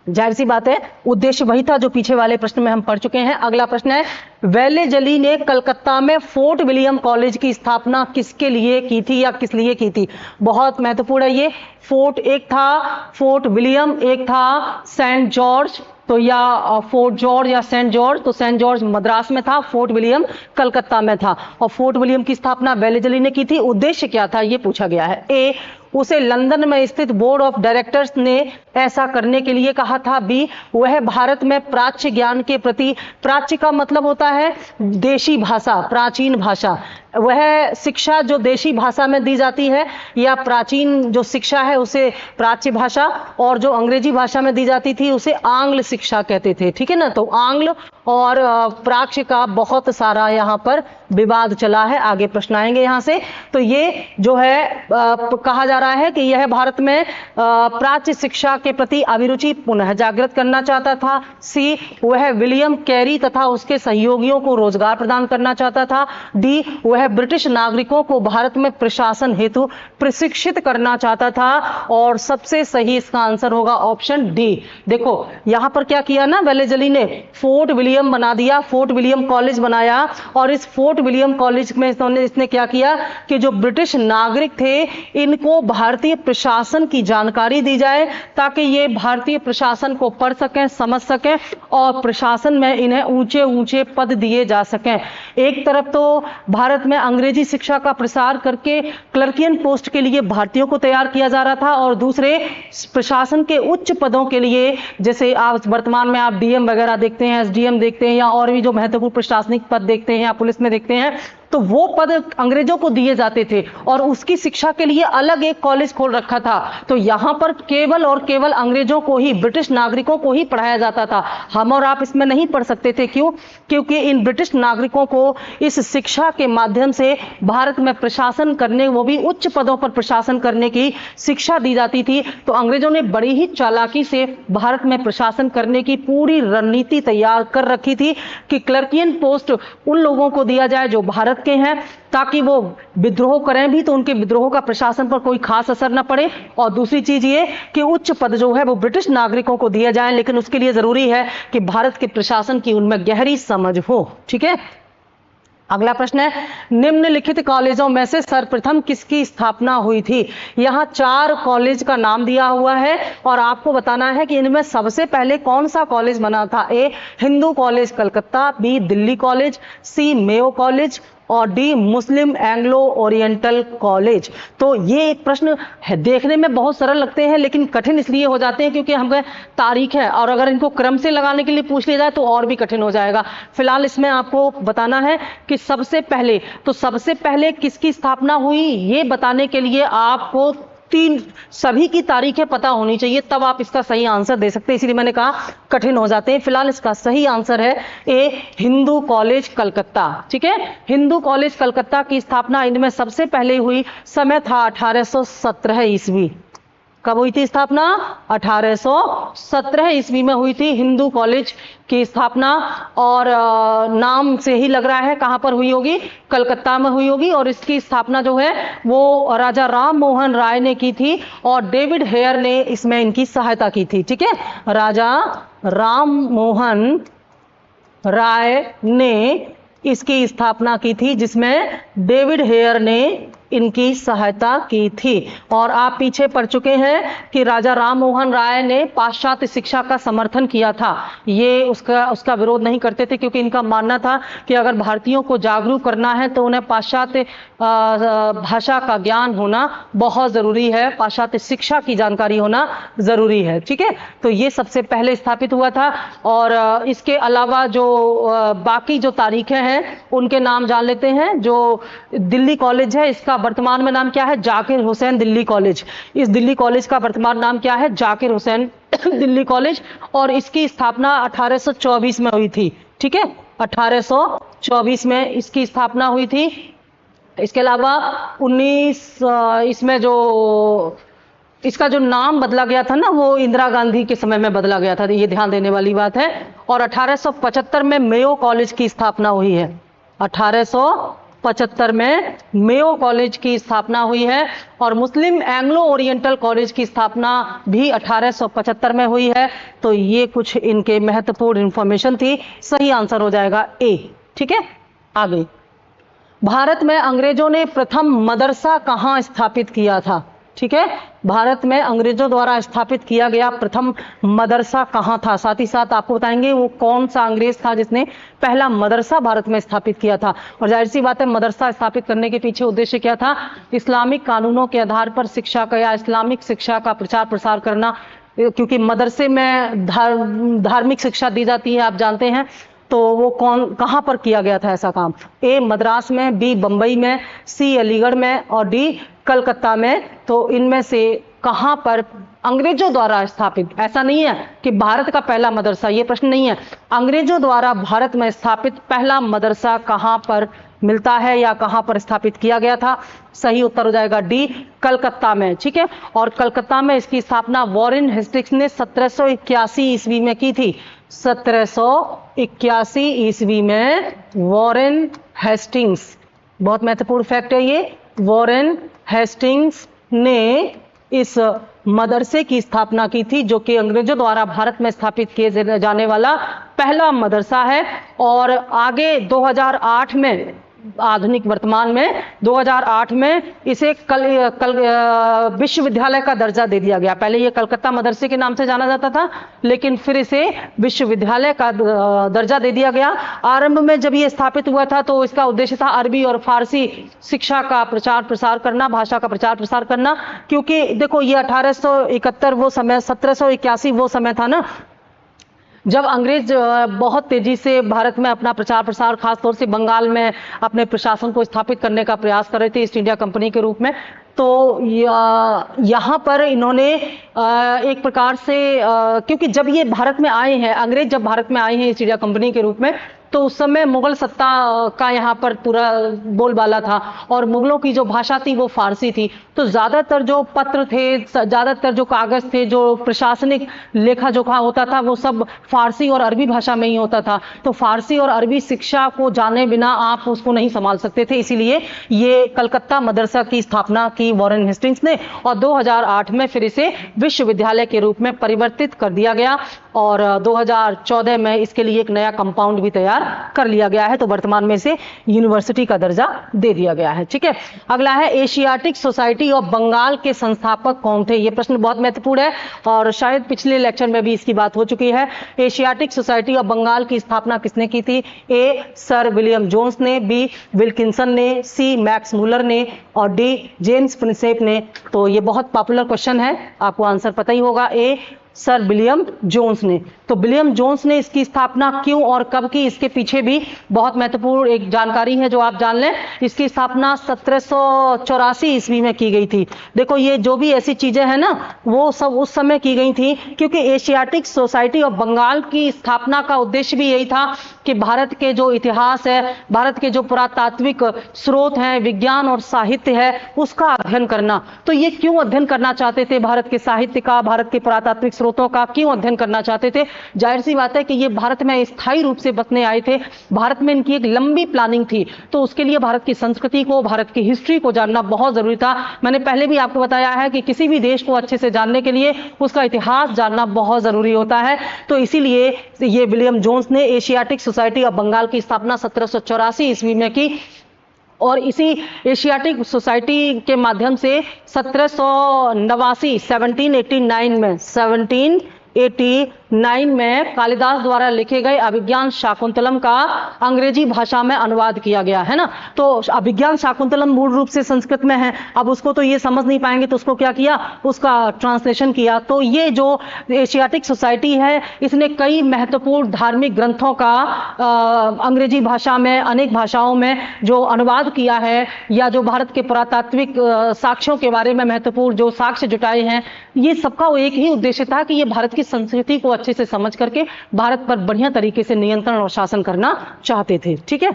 जाहिर सी बात है उद्देश्य वही था जो पीछे वाले प्रश्न में हम पढ़ चुके हैं। अगला प्रश्न है, वेलेजली ने कलकत्ता में फोर्ट विलियम कॉलेज की स्थापना किसके लिए की थी या किस लिए की थी? बहुत महत्वपूर्ण है ये। फोर्ट एक था फोर्ट विलियम, एक था सेंट जॉर्ज, तो या फोर्ट जॉर्ज या सेंट जॉर्ज। तो सेंट जॉर्ज मद्रास में था, फोर्ट विलियम कलकत्ता में था। और फोर्ट विलियम की स्थापना वेलेजली ने की थी। उद्देश्य क्या था ये पूछा गया है। ए, उसे लंदन में स्थित बोर्ड ऑफ डायरेक्टर्स ने ऐसा करने के लिए कहा था। बी, वह भारत में प्राच्य ज्ञान के प्रति, प्राच्य का मतलब होता है देशी भाषा, प्राचीन भाषा, वह शिक्षा जो देशी भाषा में दी जाती है या प्राचीन जो शिक्षा है उसे प्राच्य भाषा, और जो अंग्रेजी भाषा में दी जाती थी उसे आंग्ल शिक्षा कहते थे। ठीक है ना, तो आंग्ल और प्राच्य का बहुत सारा यहाँ पर विवाद चला है। आगे प्रश्न आएंगे यहाँ से। तो ये जो है कहा जा रहा है कि यह भारत में प्राच्य शिक्षा के प्रति अभिरुचि पुनः जागृत करना चाहता था। सी, वह विलियम कैरी तथा उसके सहयोगियों को रोजगार प्रदान करना चाहता था। डी, वह ब्रिटिश नागरिकों को भारत में प्रशासन हेतु प्रशिक्षित करना चाहता था। और सबसे सही इसका आंसर होगा ऑप्शन डी। देखो यहां पर क्या किया ना, वेलेजली ने फोर्ट विलियम बना दिया, फोर्ट विलियम कॉलेज बनाया, और इस फोर्ट विलियम कॉलेज में इसने क्या किया कि जो ब्रिटिश नागरिक थे इनको भारतीय प्रशासन की जानकारी दी जाए, ताकि ये भारतीय प्रशासन को पढ़ सकें, समझ सकें, और प्रशासन में इन्हें ऊंचे ऊंचे पद दिए जा सकें। एक तरफ तो भारत में अंग्रेजी शिक्षा का प्रसार करके क्लर्कियन पोस्ट के लिए भारतीयों को तैयार किया जा रहा था, और दूसरे प्रशासन के उच्च पदों के लिए, जैसे आप वर्तमान में आप डीएम वगैरह देखते हैं, एसडीएम देखते हैं, या और भी जो महत्वपूर्ण प्रशासनिक पद देखते हैं या पुलिस में देखते हैं, तो वो पद अंग्रेजों को दिए जाते थे और उसकी शिक्षा के लिए अलग एक कॉलेज खोल रखा था। तो यहां पर केवल और केवल अंग्रेजों को ही, ब्रिटिश नागरिकों को ही पढ़ाया जाता था। हम और आप इसमें नहीं पढ़ सकते थे। क्यों? क्योंकि इन ब्रिटिश नागरिकों को इस शिक्षा के माध्यम से भारत में प्रशासन करने, वो भी उच्च पदों पर प्रशासन करने की शिक्षा दी जाती थी। तो अंग्रेजों ने बड़ी ही चालाकी से भारत में प्रशासन करने की पूरी रणनीति तैयार कर रखी थी कि क्लर्कियन पोस्ट उन लोगों को दिया जाए जो भारत के हैं, ताकि वो विद्रोह करें भी तो उनके विद्रोह का प्रशासन पर कोई खास असर न पड़े। और दूसरी चीज ये कि उच्च पद जो है वो ब्रिटिश नागरिकों को दिए जाए, लेकिन उसके लिए जरूरी है कि भारत के प्रशासन की उनमें गहरी समझ हो। ठीक है, अगला प्रश्न है, निम्नलिखित कॉलेजों में से सर्वप्रथम किसकी स्थापना हुई थी? यहाँ 4 कॉलेज का नाम दिया हुआ है और आपको बताना है कि इनमें सबसे पहले कौन सा कॉलेज बना था। A, Hindu College Calcutta, B, Delhi College, C, Mayo College और D, Muslim Anglo Oriental College. तो ये एक प्रश्न है, देखने में बहुत सरल लगते हैं लेकिन कठिन इसलिए हो जाते हैं क्योंकि हमें तारीख है, और अगर इनको क्रम से लगाने के लिए पूछ लिया जाए तो और भी कठिन हो जाएगा। फिलहाल इसमें आपको बताना है कि सबसे पहले किसकी स्थापना हुई, ये बताने के लिए आपको सभी की तारीखें पता होनी चाहिए, तब आप इसका सही आंसर दे सकते हैं। इसलिए मैंने कहा कठिन हो जाते हैं। फिलहाल इसका सही आंसर है ए, हिंदू कॉलेज कलकत्ता। ठीक है, हिंदू कॉलेज कलकत्ता की स्थापना इनमें सबसे पहले हुई, समय था 1817 ईस्वी। कब हुई थी स्थापना? 1817 ईस्वी में हुई थी हिंदू कॉलेज की स्थापना। और नाम से ही लग रहा है कहां पर हुई होगी, कलकत्ता में हुई होगी। और इसकी स्थापना जो है वो राजा राम मोहन राय ने की थी और डेविड हेयर ने इसमें इनकी सहायता की थी। ठीक है, राजा राम मोहन राय ने इसकी स्थापना की थी, जिसमें डेविड हेयर ने इनकी सहायता की थी। और आप पीछे पढ़ चुके हैं कि राजा राम मोहन राय ने पाश्चात्य शिक्षा का समर्थन किया था। ये उसका विरोध नहीं करते थे क्योंकि इनका मानना था कि अगर भारतीयों को जागरूक करना है तो उन्हें पाश्चात्य भाषा का ज्ञान होना बहुत जरूरी है, पाश्चात्य शिक्षा की जानकारी होना जरूरी है। ठीक है, तो ये सबसे पहले स्थापित हुआ था। और इसके अलावा जो बाकी जो तारीखें हैं उनके नाम जान लेते हैं। जो दिल्ली कॉलेज है इसका वर्तमान में नाम क्या है? जाकिर हुसैन दिल्ली कॉलेज। इस दिल्ली कॉलेज का वर्तमान नाम क्या है? जाकिर हुसैन दिल्ली कॉलेज। और इसकी स्थापना 1824 में हुई थी। ठीक है, 1824 में इसकी स्थापना हुई थी। इसके अलावा 19 इसमें जो इसका जो नाम बदला गया था ना, वो इंदिरा गांधी के समय में बदला गया था, ये ध्यान देने वाली बात है। और 1875 में मेयो कॉलेज की स्थापना हुई है। 1875 में मेयो कॉलेज की स्थापना हुई है। और मुस्लिम एंग्लो ओरिएंटल कॉलेज की स्थापना भी 1875 में हुई है। तो ये कुछ इनके महत्वपूर्ण इंफॉर्मेशन थी। सही आंसर हो जाएगा ए। ठीक है, आगे, भारत में अंग्रेजों ने प्रथम मदरसा कहां स्थापित किया था? ठीक है, भारत में अंग्रेजों द्वारा स्थापित किया गया प्रथम मदरसा कहां था? साथ ही साथ आपको बताएंगे वो कौन सा अंग्रेज था जिसने पहला मदरसा भारत में स्थापित किया था। और जाहिर सी बात है, मदरसा स्थापित करने के पीछे उद्देश्य क्या था? इस्लामिक कानूनों के आधार पर शिक्षा का या इस्लामिक शिक्षा का प्रचार प्रसार करना, क्योंकि मदरसे में धार्मिक शिक्षा दी जाती है, आप जानते हैं। तो वो कहां पर किया गया था ऐसा काम? ए, मद्रास में, बी, बंबई में, सी, अलीगढ़ में और डी, कलकत्ता में। तो इनमें से कहां पर अंग्रेजों द्वारा स्थापित? ऐसा नहीं है कि भारत का पहला मदरसा, ये प्रश्न नहीं है। अंग्रेजों द्वारा भारत में स्थापित पहला मदरसा कहां पर मिलता है या कहां पर स्थापित किया गया था? सही उत्तर हो जाएगा डी, कलकत्ता में। ठीक है, और कलकत्ता में इसकी स्थापना वॉरेन हेस्टिंग्स ने 1781 ईस्वी में की थी। 1781 ईस्वी में वॉरेन हेस्टिंग्स, बहुत महत्वपूर्ण फैक्ट है ये, वॉरेन हेस्टिंग्स ने इस मदरसे की स्थापना की थी, जो कि अंग्रेजों द्वारा भारत में स्थापित किए जाने वाला पहला मदरसा है। और आगे 2008 में, आधुनिक वर्तमान में 2008 में इसे विश्वविद्यालय का दर्जा दे दिया गया। पहले ये कलकत्ता मदरसे के नाम से जाना जाता था, लेकिन फिर इसे विश्वविद्यालय का दर्जा दे दिया गया। आरंभ में जब ये स्थापित हुआ था तो इसका उद्देश्य था अरबी और फारसी शिक्षा का प्रचार प्रसार करना, भाषा का प्रचार प्रसार करना। क्योंकि देखो, ये 1871 वो समय, 1781 वो समय था ना जब अंग्रेज बहुत तेजी से भारत में अपना प्रचार प्रसार, खासतौर से बंगाल में अपने प्रशासन को स्थापित करने का प्रयास कर रहे थे ईस्ट इंडिया कंपनी के रूप में, तो यहाँ पर इन्होंने एक प्रकार से क्योंकि जब ये भारत में आए हैं, अंग्रेज जब भारत में आए हैं ईस्ट इंडिया कंपनी के रूप में, तो उस समय मुगल सत्ता का यहाँ पर पूरा बोलबाला था और मुगलों की जो भाषा थी वो फारसी थी। तो ज़्यादातर जो पत्र थे, ज़्यादातर जो कागज़ थे, जो प्रशासनिक लेखा जोखा होता था, वो सब फारसी और अरबी भाषा में ही होता था। तो फारसी और अरबी शिक्षा को जाने बिना आप उसको नहीं संभाल सकते थे। इसीलिए ये कलकत्ता मदरसा की स्थापना की वॉरेन हेस्टिंग्स ने और 2008 में फिर इसे विश्वविद्यालय के रूप में परिवर्तित कर दिया गया और 2014 में इसके लिए एक नया कंपाउंड भी तैयार कर लिया गया है। तो वर्तमान में इसे यूनिवर्सिटी का दर्जा दे दिया गया है। ठीक है, अगला है एशियाटिक सोसाइटी ऑफ बंगाल के संस्थापक कौन थे? ये प्रश्न बहुत महत्वपूर्ण है और शायद पिछले लेक्चर में भी इसकी बात हो चुकी है। एशियाटिक सोसाइटी ऑफ बंगाल की स्थापना किसने की थी? ए सर विलियम जोन्स ने, बी विल्किंसन ने, सी मैक्स मुलर ने और डी जेम्स प्रिंसेप ने। तो ये बहुत पॉपुलर क्वेश्चन है, आपको आंसर पता ही होगा, ए सर विलियम जोन्स ने। तो विलियम जोन्स ने इसकी स्थापना क्यों और कब की, इसके पीछे भी बहुत महत्वपूर्ण एक जानकारी है जो आप जान लें। इसकी स्थापना 1784 ईस्वी में की गई थी। देखो ये जो भी ऐसी चीजें हैं ना, वो सब उस समय की गई थी क्योंकि एशियाटिक सोसाइटी ऑफ बंगाल की स्थापना का उद्देश्य भी यही था कि भारत के जो इतिहास है, भारत के जो पुरातात्विक स्रोत हैं, विज्ञान और साहित्य है, उसका अध्ययन करना। तो ये क्यों अध्ययन करना चाहते थे? भारत के साहित्य का, भारत के पुरातात्विक स्रोतों का क्यों अध्ययन करना चाहते थे? जाहिर सी बात है कि ये भारत में स्थायी रूप से बसने आए थे, भारत में इनकी एक लंबी प्लानिंग थी, तो उसके लिए भारत की संस्कृति को, भारत की हिस्ट्री को जानना बहुत जरूरी था। मैंने पहले भी आपको बताया है कि किसी भी देश को अच्छे से जानने के लिए उसका इतिहास जानना बहुत जरूरी होता है। तो इसीलिए ये विलियम जोन्स ने एशियाटिक सोसाइटी ऑफ बंगाल की स्थापना 1784 ईस्वी में की और इसी एशियाटिक सोसाइटी के माध्यम से 1789 में कालिदास द्वारा लिखे गए अभिज्ञान शाकुंतलम का अंग्रेजी भाषा में अनुवाद किया गया है ना। तो अभिज्ञान शाकुंतलम मूल रूप से संस्कृत में है, अब उसको तो ये समझ नहीं पाएंगे, तो उसको क्या किया, उसका ट्रांसलेशन किया। तो ये जो एशियाटिक सोसाइटी है, इसने कई महत्वपूर्ण धार्मिक ग्रंथों का अंग्रेजी भाषा में, अनेक भाषाओं में जो अनुवाद किया है, या जो भारत के पुरातात्विक साक्ष्यों के बारे में महत्वपूर्ण जो साक्ष्य जुटाए हैं, ये सबका एक ही उद्देश्य था कि ये भारत की संस्कृति को अच्छे से समझ करके भारत पर बढ़िया तरीके से नियंत्रण और शासन करना चाहते थे। ठीक है,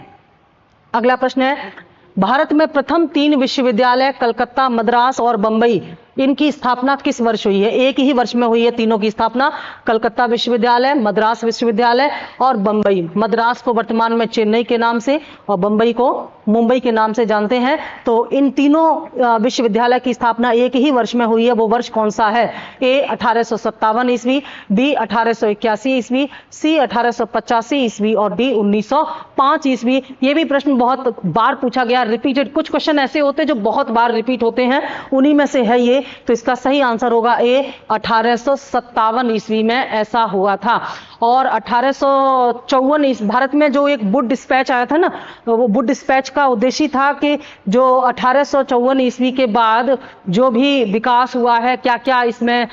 अगला प्रश्न है, भारत में प्रथम 3 विश्वविद्यालय कलकत्ता, मद्रास और बंबई, इनकी स्थापना किस वर्ष हुई है? एक ही वर्ष में हुई है तीनों की स्थापना, कलकत्ता विश्वविद्यालय, मद्रास विश्वविद्यालय और बंबई। मद्रास को वर्तमान में चेन्नई के नाम से और बंबई को मुंबई के नाम से जानते हैं। तो इन तीनों विश्वविद्यालय की स्थापना एक ही वर्ष में हुई है। वो वर्ष कौन सा है? ए 1857 ईस्वी, बी 1881 ईस्वी, सी 1885 ईस्वी और डी 1905 ईस्वी। ये भी प्रश्न बहुत बार पूछा गया, रिपीटेड। कुछ क्वेश्चन ऐसे होते हैं जो बहुत बार रिपीट होते हैं, उन्हीं में से है ये। तो इसका सही आंसर होगा ए 1857 ईस्वी में ऐसा हुआ था। और 1854 भारत में जो एक वुड डिस्पैच आया था ना, वो वुड डिस्पैच का उद्देश्य था कि जो 1854 ईस्वी के बाद जो भी विकास हुआ है, क्या क्या इसमें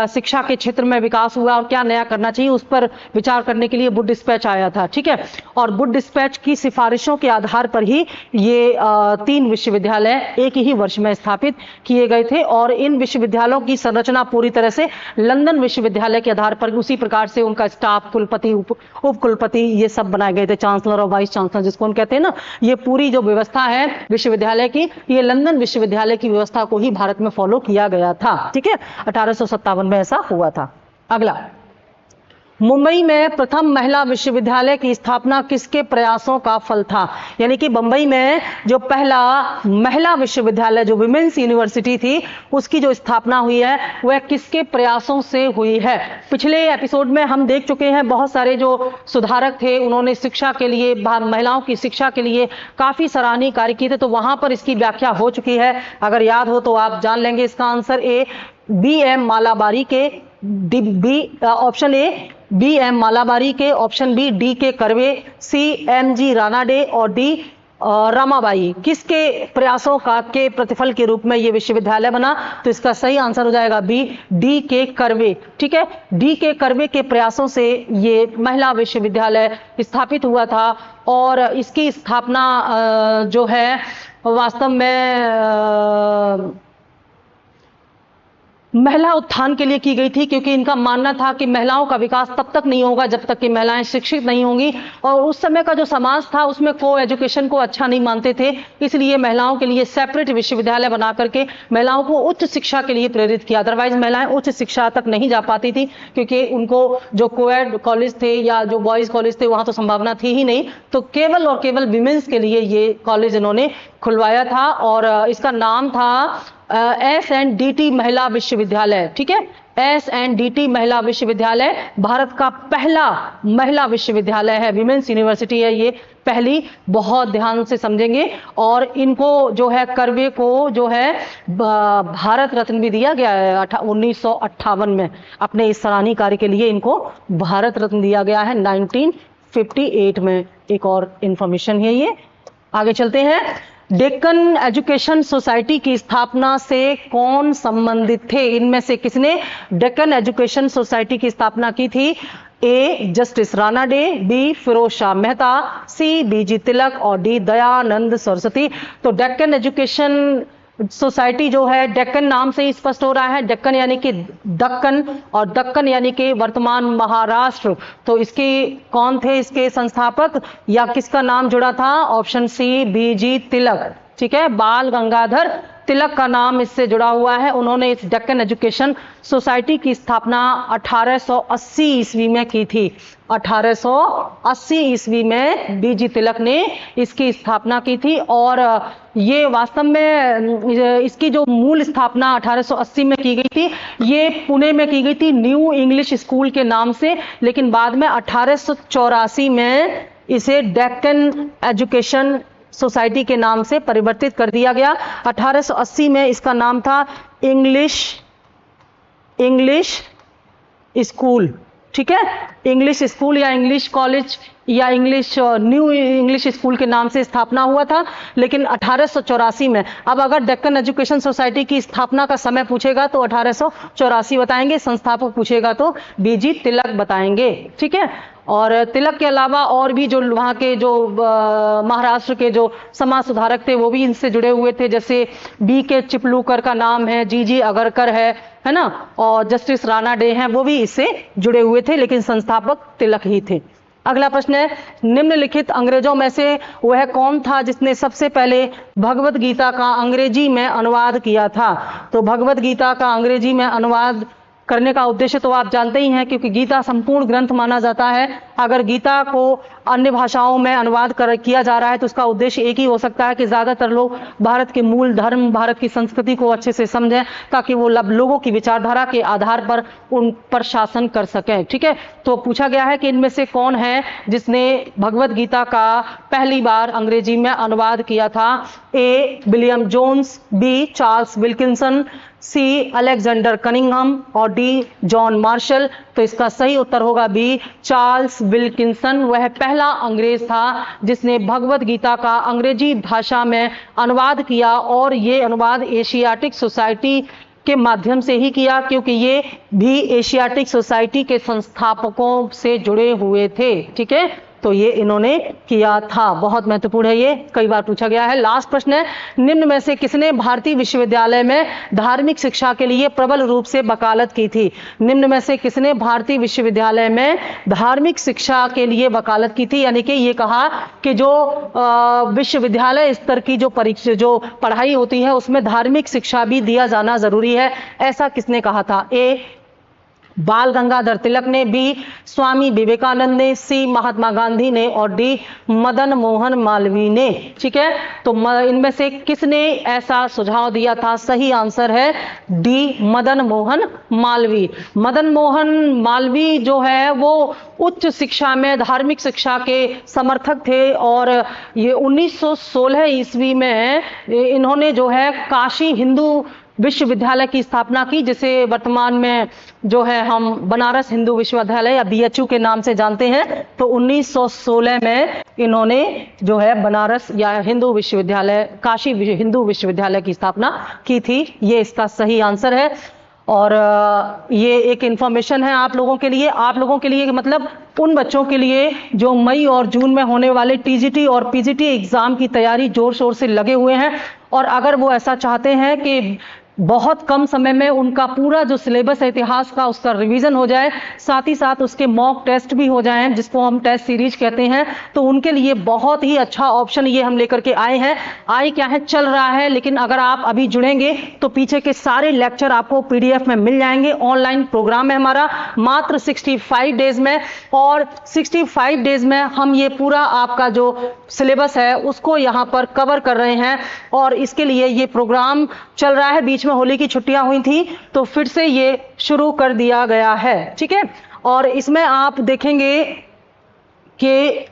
शिक्षा के क्षेत्र में विकास हुआ और क्या नया करना चाहिए, उस पर विचार करने के लिए वुड डिस्पैच आया था। ठीक है, और वुड डिस्पैच की सिफारिशों के आधार पर ही ये 3 विश्वविद्यालय एक ही वर्ष में स्थापित किए गए थे। और इन विश्वविद्यालयों की संरचना पूरी तरह से लंदन विश्वविद्यालय के आधार पर, उसी प्रकार से उनका स्टाफ, कुलपति, उप कुलपति, ये सब बनाए गए थे, चांसलर और वाइस चांसलर जिसको हम कहते हैं ना। ये पूरी जो व्यवस्था है विश्वविद्यालय की, ये लंदन विश्वविद्यालय की व्यवस्था को ही भारत में फॉलो किया गया था। ठीक है, 1857 में ऐसा हुआ था। अगला, मुंबई में प्रथम महिला विश्वविद्यालय की स्थापना किसके प्रयासों का फल था? यानी कि मुंबई में जो पहला महिला विश्वविद्यालय, जो विमेंस यूनिवर्सिटी थी, उसकी जो स्थापना हुई है वह किसके प्रयासों से हुई है? पिछले एपिसोड में हम देख चुके हैं, बहुत सारे जो सुधारक थे उन्होंने शिक्षा के लिए, महिलाओं की शिक्षा के लिए काफी सराहनीय कार्य किए थे, तो वहां पर इसकी व्याख्या हो चुकी है। अगर याद हो तो आप जान लेंगे इसका आंसर। ए BM मालाबारी के, ऑप्शन ए BM मालाबारी के, option B D K Karve, C MG Ranade और डी रमाबाई किसके प्रयासों का के प्रतिफल के रूप में ये विश्वविद्यालय बना? तो इसका सही आंसर हो जाएगा बी, डी के कर्वे। ठीक है, डी के कर्वे के प्रयासों से ये महिला विश्वविद्यालय स्थापित हुआ था और इसकी स्थापना जो है वास्तव में महिला उत्थान के लिए की गई थी, क्योंकि इनका मानना था कि महिलाओं का विकास तब तक नहीं होगा जब तक कि महिलाएं शिक्षित नहीं होंगी, और उस समय का जो समाज था उसमें को एजुकेशन को अच्छा नहीं मानते थे, इसलिए महिलाओं के लिए सेपरेट विश्वविद्यालय बना करके महिलाओं को उच्च शिक्षा के लिए प्रेरित किया। अदरवाइज महिलाएं उच्च शिक्षा तक नहीं जा पाती थी, क्योंकि उनको जो कोएड कॉलेज थे या जो बॉयज कॉलेज थे वहां तो संभावना थी ही नहीं, तो केवल और केवल विमेंस के लिए ये कॉलेज इन्होंने खुलवाया था और इसका नाम था SNDT महिला विश्वविद्यालय। ठीक है, SNDT महिला विश्वविद्यालय भारत का पहला महिला विश्वविद्यालय है, विमेंस यूनिवर्सिटी है ये पहली। बहुत ध्यान से समझेंगे। और इनको जो है कर्वे को जो है भारत रत्न भी दिया गया है 1958 में। अपने इस सराहनीय कार्य के लिए इनको भारत रत्न दिया गया है 1958 में। एक और इंफॉर्मेशन है ये। आगे चलते हैं। डेक्कन एजुकेशन सोसाइटी की स्थापना से कौन संबंधित थे? इनमें से किसने डेक्कन एजुकेशन सोसाइटी की स्थापना की थी? A justice Ranade, B Firoz Shah Mehta, C BG Tilak और डी दयानंद सरस्वती। तो डेक्कन एजुकेशन सोसाइटी जो है, डेक्कन नाम से ही स्पष्ट हो रहा है, डेक्कन यानी कि दक्कन और दक्कन यानी कि वर्तमान महाराष्ट्र। तो इसके कौन थे इसके संस्थापक या किसका नाम जुड़ा था? ऑप्शन सी बीजी तिलक। ठीक है, बाल गंगाधर तिलक का नाम इससे जुड़ा हुआ है। उन्होंने इस डेक्कन एजुकेशन सोसाइटी की स्थापना 1880 ईस्वी में की थी। 1880 ईस्वी में बीजी तिलक ने इसकी स्थापना की थी और ये वास्तव में इसकी जो मूल स्थापना 1880 में की गई थी, ये पुणे में की गई थी न्यू इंग्लिश स्कूल के नाम से, लेकिन बाद में 1884 में इसे डेक्कन एजुकेशन सोसाइटी के नाम से परिवर्तित कर दिया गया। 1880 में इसका नाम था इंग्लिश स्कूल। ठीक है, इंग्लिश स्कूल या इंग्लिश कॉलेज या न्यू इंग्लिश स्कूल के नाम से स्थापना हुआ था। लेकिन 1884 में, अब अगर डेक्कन एजुकेशन सोसाइटी की स्थापना का समय पूछेगा तो 1884 बताएंगे, संस्थापक पूछेगा तो बीजी तिलक बताएंगे। ठीक है, और तिलक के अलावा और भी जो वहाँ के जो महाराष्ट्र के जो समाज सुधारक थे वो भी इनसे जुड़े हुए थे, जैसे BK चिपलूकर का नाम है, GG अगरकर है ना, और जस्टिस राणा डे हैं, वो भी इससे जुड़े हुए थे, लेकिन संस्थापक तिलक ही थे। अगला प्रश्न है, निम्नलिखित अंग्रेजों में से वह कौन था जिसने सबसे पहले भगवत गीता का अंग्रेजी में अनुवाद किया था? तो भगवत गीता का अंग्रेजी में अनुवाद करने का उद्देश्य तो आप जानते ही हैं, क्योंकि गीता संपूर्ण ग्रंथ माना जाता है। अगर गीता को अन्य भाषाओं में अनुवाद किया जा रहा है तो उसका उद्देश्य एक ही हो सकता है कि ज़्यादातर लोग भारत के मूल धर्म, भारत की संस्कृति को अच्छे से समझें, ताकि वो लोगों की विचारधारा के आधार पर उन पर शासन कर सकें। ठीक है, तो पूछा गया है कि इनमें से कौन है जिसने भगवत गीता का पहली बार अंग्रेजी में अनुवाद किया था? A William Jones, B Charles Wilkinson, C Alexander Cunningham और डी जॉन मार्शल। तो इसका सही उत्तर होगा बी चार्ल्स विल्किंसन। वह पहला अंग्रेज था जिसने भगवत गीता का अंग्रेजी भाषा में अनुवाद किया, और ये अनुवाद एशियाटिक सोसाइटी के माध्यम से ही किया, क्योंकि ये भी एशियाटिक सोसाइटी के संस्थापकों से जुड़े हुए थे। ठीक है, तो ये इन्होंने किया था। बहुत महत्वपूर्ण है, ये कई बार पूछा गया है। लास्ट प्रश्न है, निम्न में से किसने भारतीय विश्वविद्यालय में धार्मिक शिक्षा के लिए प्रबल रूप से वकालत की थी? निम्न में से किसने भारतीय विश्वविद्यालय में धार्मिक शिक्षा के लिए वकालत की थी? यानी कि ये कहा कि जो विश्वविद्यालय स्तर की जो परीक्षा जो पढ़ाई होती है उसमें धार्मिक शिक्षा भी दिया जाना जरूरी है। ऐसा किसने कहा था? ए बाल गंगाधर तिलक ने, बी स्वामी विवेकानंद ने, सी महात्मा गांधी ने और डी मदन मोहन मालवीय ने। ठीक है, तो इनमें से किसने ऐसा सुझाव दिया था? सही आंसर है डी मदन मोहन मालवीय। मदन मोहन मालवीय जो है वो उच्च शिक्षा में धार्मिक शिक्षा के समर्थक थे, और ये 1916 ईस्वी में इन्होंने जो है काशी हिंदू विश्वविद्यालय की स्थापना की, जिसे वर्तमान में जो है हम बनारस हिंदू विश्वविद्यालय या BHU के नाम से जानते हैं। तो 1916 में इन्होंने जो है बनारस या हिंदू विश्वविद्यालय, काशी हिंदू विश्वविद्यालय की स्थापना की थी। ये इसका सही आंसर है। और ये एक इंफॉर्मेशन है आप लोगों के लिए मतलब उन बच्चों के लिए जो मई और जून में होने वाले टीजीटी और पीजीटी एग्जाम की तैयारी जोर शोर से लगे हुए हैं, और अगर वो ऐसा चाहते हैं कि बहुत कम समय में उनका पूरा जो सिलेबस है इतिहास का उसका रिवीजन हो जाए, साथ ही साथ उसके मॉक टेस्ट भी हो जाएं, जिसको हम टेस्ट सीरीज कहते हैं, तो उनके लिए बहुत ही अच्छा ऑप्शन ये हम लेकर के आए हैं। क्या है, चल रहा है, लेकिन अगर आप अभी जुड़ेंगे तो पीछे के सारे लेक्चर आपको पीडीएफ में मिल जाएंगे। ऑनलाइन प्रोग्राम है हमारा मात्र 65 डेज में, और 65 डेज में हम ये पूरा आपका जो सिलेबस है उसको यहाँ पर कवर कर रहे हैं। और इसके लिए ये प्रोग्राम चल रहा है, बीच में होली की छुट्टियां हुई थी तो फिर से ये शुरू कर दिया गया है, ठीक है। और इसमें आप देखेंगे कि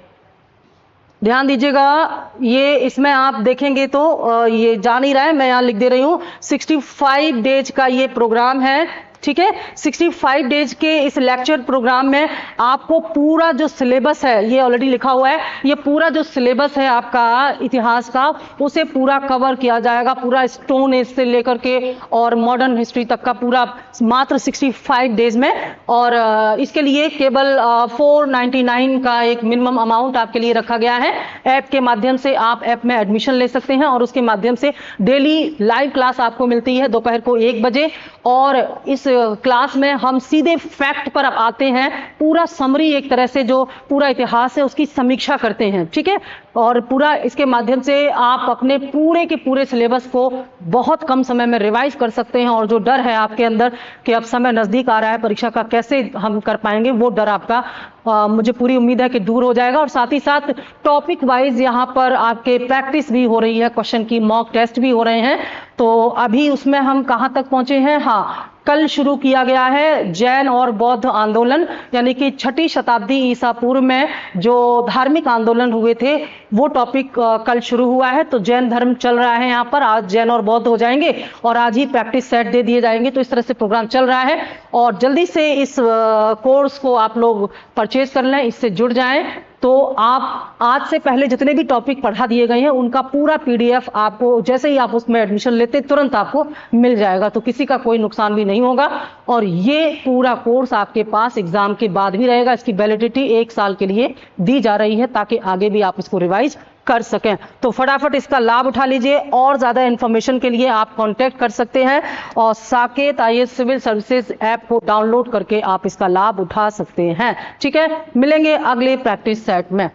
ध्यान दीजिएगा, ये इसमें आप देखेंगे तो ये जा नहीं रहा है, मैं यहां लिख दे रही हूं 65 डेज का ये प्रोग्राम है, ठीक है। 65 डेज के इस लेक्चर प्रोग्राम में आपको पूरा जो सिलेबस है, ये ऑलरेडी लिखा हुआ है, ये पूरा जो सिलेबस है आपका इतिहास का उसे पूरा कवर किया जाएगा, पूरा स्टोन एज से लेकर के और मॉडर्न हिस्ट्री तक का पूरा मात्र 65 डेज में। और इसके लिए केवल 499 का एक मिनिमम अमाउंट आपके लिए रखा गया है। ऐप के माध्यम से आप ऐप में एडमिशन ले सकते हैं और उसके माध्यम से डेली लाइव क्लास आपको मिलती है दोपहर को 1 बजे। और इस क्लास में हम सीधे फैक्ट पर आते हैं, पूरा समरी एक तरह से जो पूरा इतिहास है उसकी समीक्षा करते हैं, ठीक है। और पूरा इसके माध्यम से आप अपने पूरे के पूरे सिलेबस को बहुत कम समय में रिवाइज कर सकते हैं। और जो डर है आपके अंदर कि अब समय नजदीक आ रहा है परीक्षा का, कैसे हम कर पाएंगे, वो डर आपका मुझे पूरी उम्मीद है कि दूर हो जाएगा। और साथ ही साथ टॉपिक वाइज यहाँ पर आपके प्रैक्टिस भी हो रही है, क्वेश्चन की मॉक टेस्ट भी हो रहे हैं। तो अभी उसमें हम कहाँ तक पहुंचे हैं, हाँ, कल शुरू किया गया है जैन और बौद्ध आंदोलन, यानी कि 6ठी शताब्दी ईसा पूर्व में जो धार्मिक आंदोलन हुए थे वो टॉपिक कल शुरू हुआ है। तो जैन धर्म चल रहा है यहाँ पर, आज जैन और बौद्ध हो जाएंगे और आज ही प्रैक्टिस सेट दे दिए जाएंगे। तो इस तरह से प्रोग्राम चल रहा है और जल्दी से इस कोर्स को आप लोग परचेज कर लें, इससे जुड़ जाएं। तो आप आज से पहले जितने भी टॉपिक पढ़ा दिए गए हैं उनका पूरा पीडीएफ आपको जैसे ही आप उसमें एडमिशन लेते तुरंत आपको मिल जाएगा, तो किसी का कोई नुकसान भी नहीं होगा। और ये पूरा कोर्स आपके पास एग्जाम के बाद भी रहेगा, इसकी वैलिडिटी 1 साल के लिए दी जा रही है ताकि आगे भी आप इसको रिवाइज कर सकें। तो फटाफट इसका लाभ उठा लीजिए। और ज्यादा इंफॉर्मेशन के लिए आप कांटेक्ट कर सकते हैं और Saket IAS civil services app को डाउनलोड करके आप इसका लाभ उठा सकते हैं, ठीक है। मिलेंगे अगले प्रैक्टिस सेट में।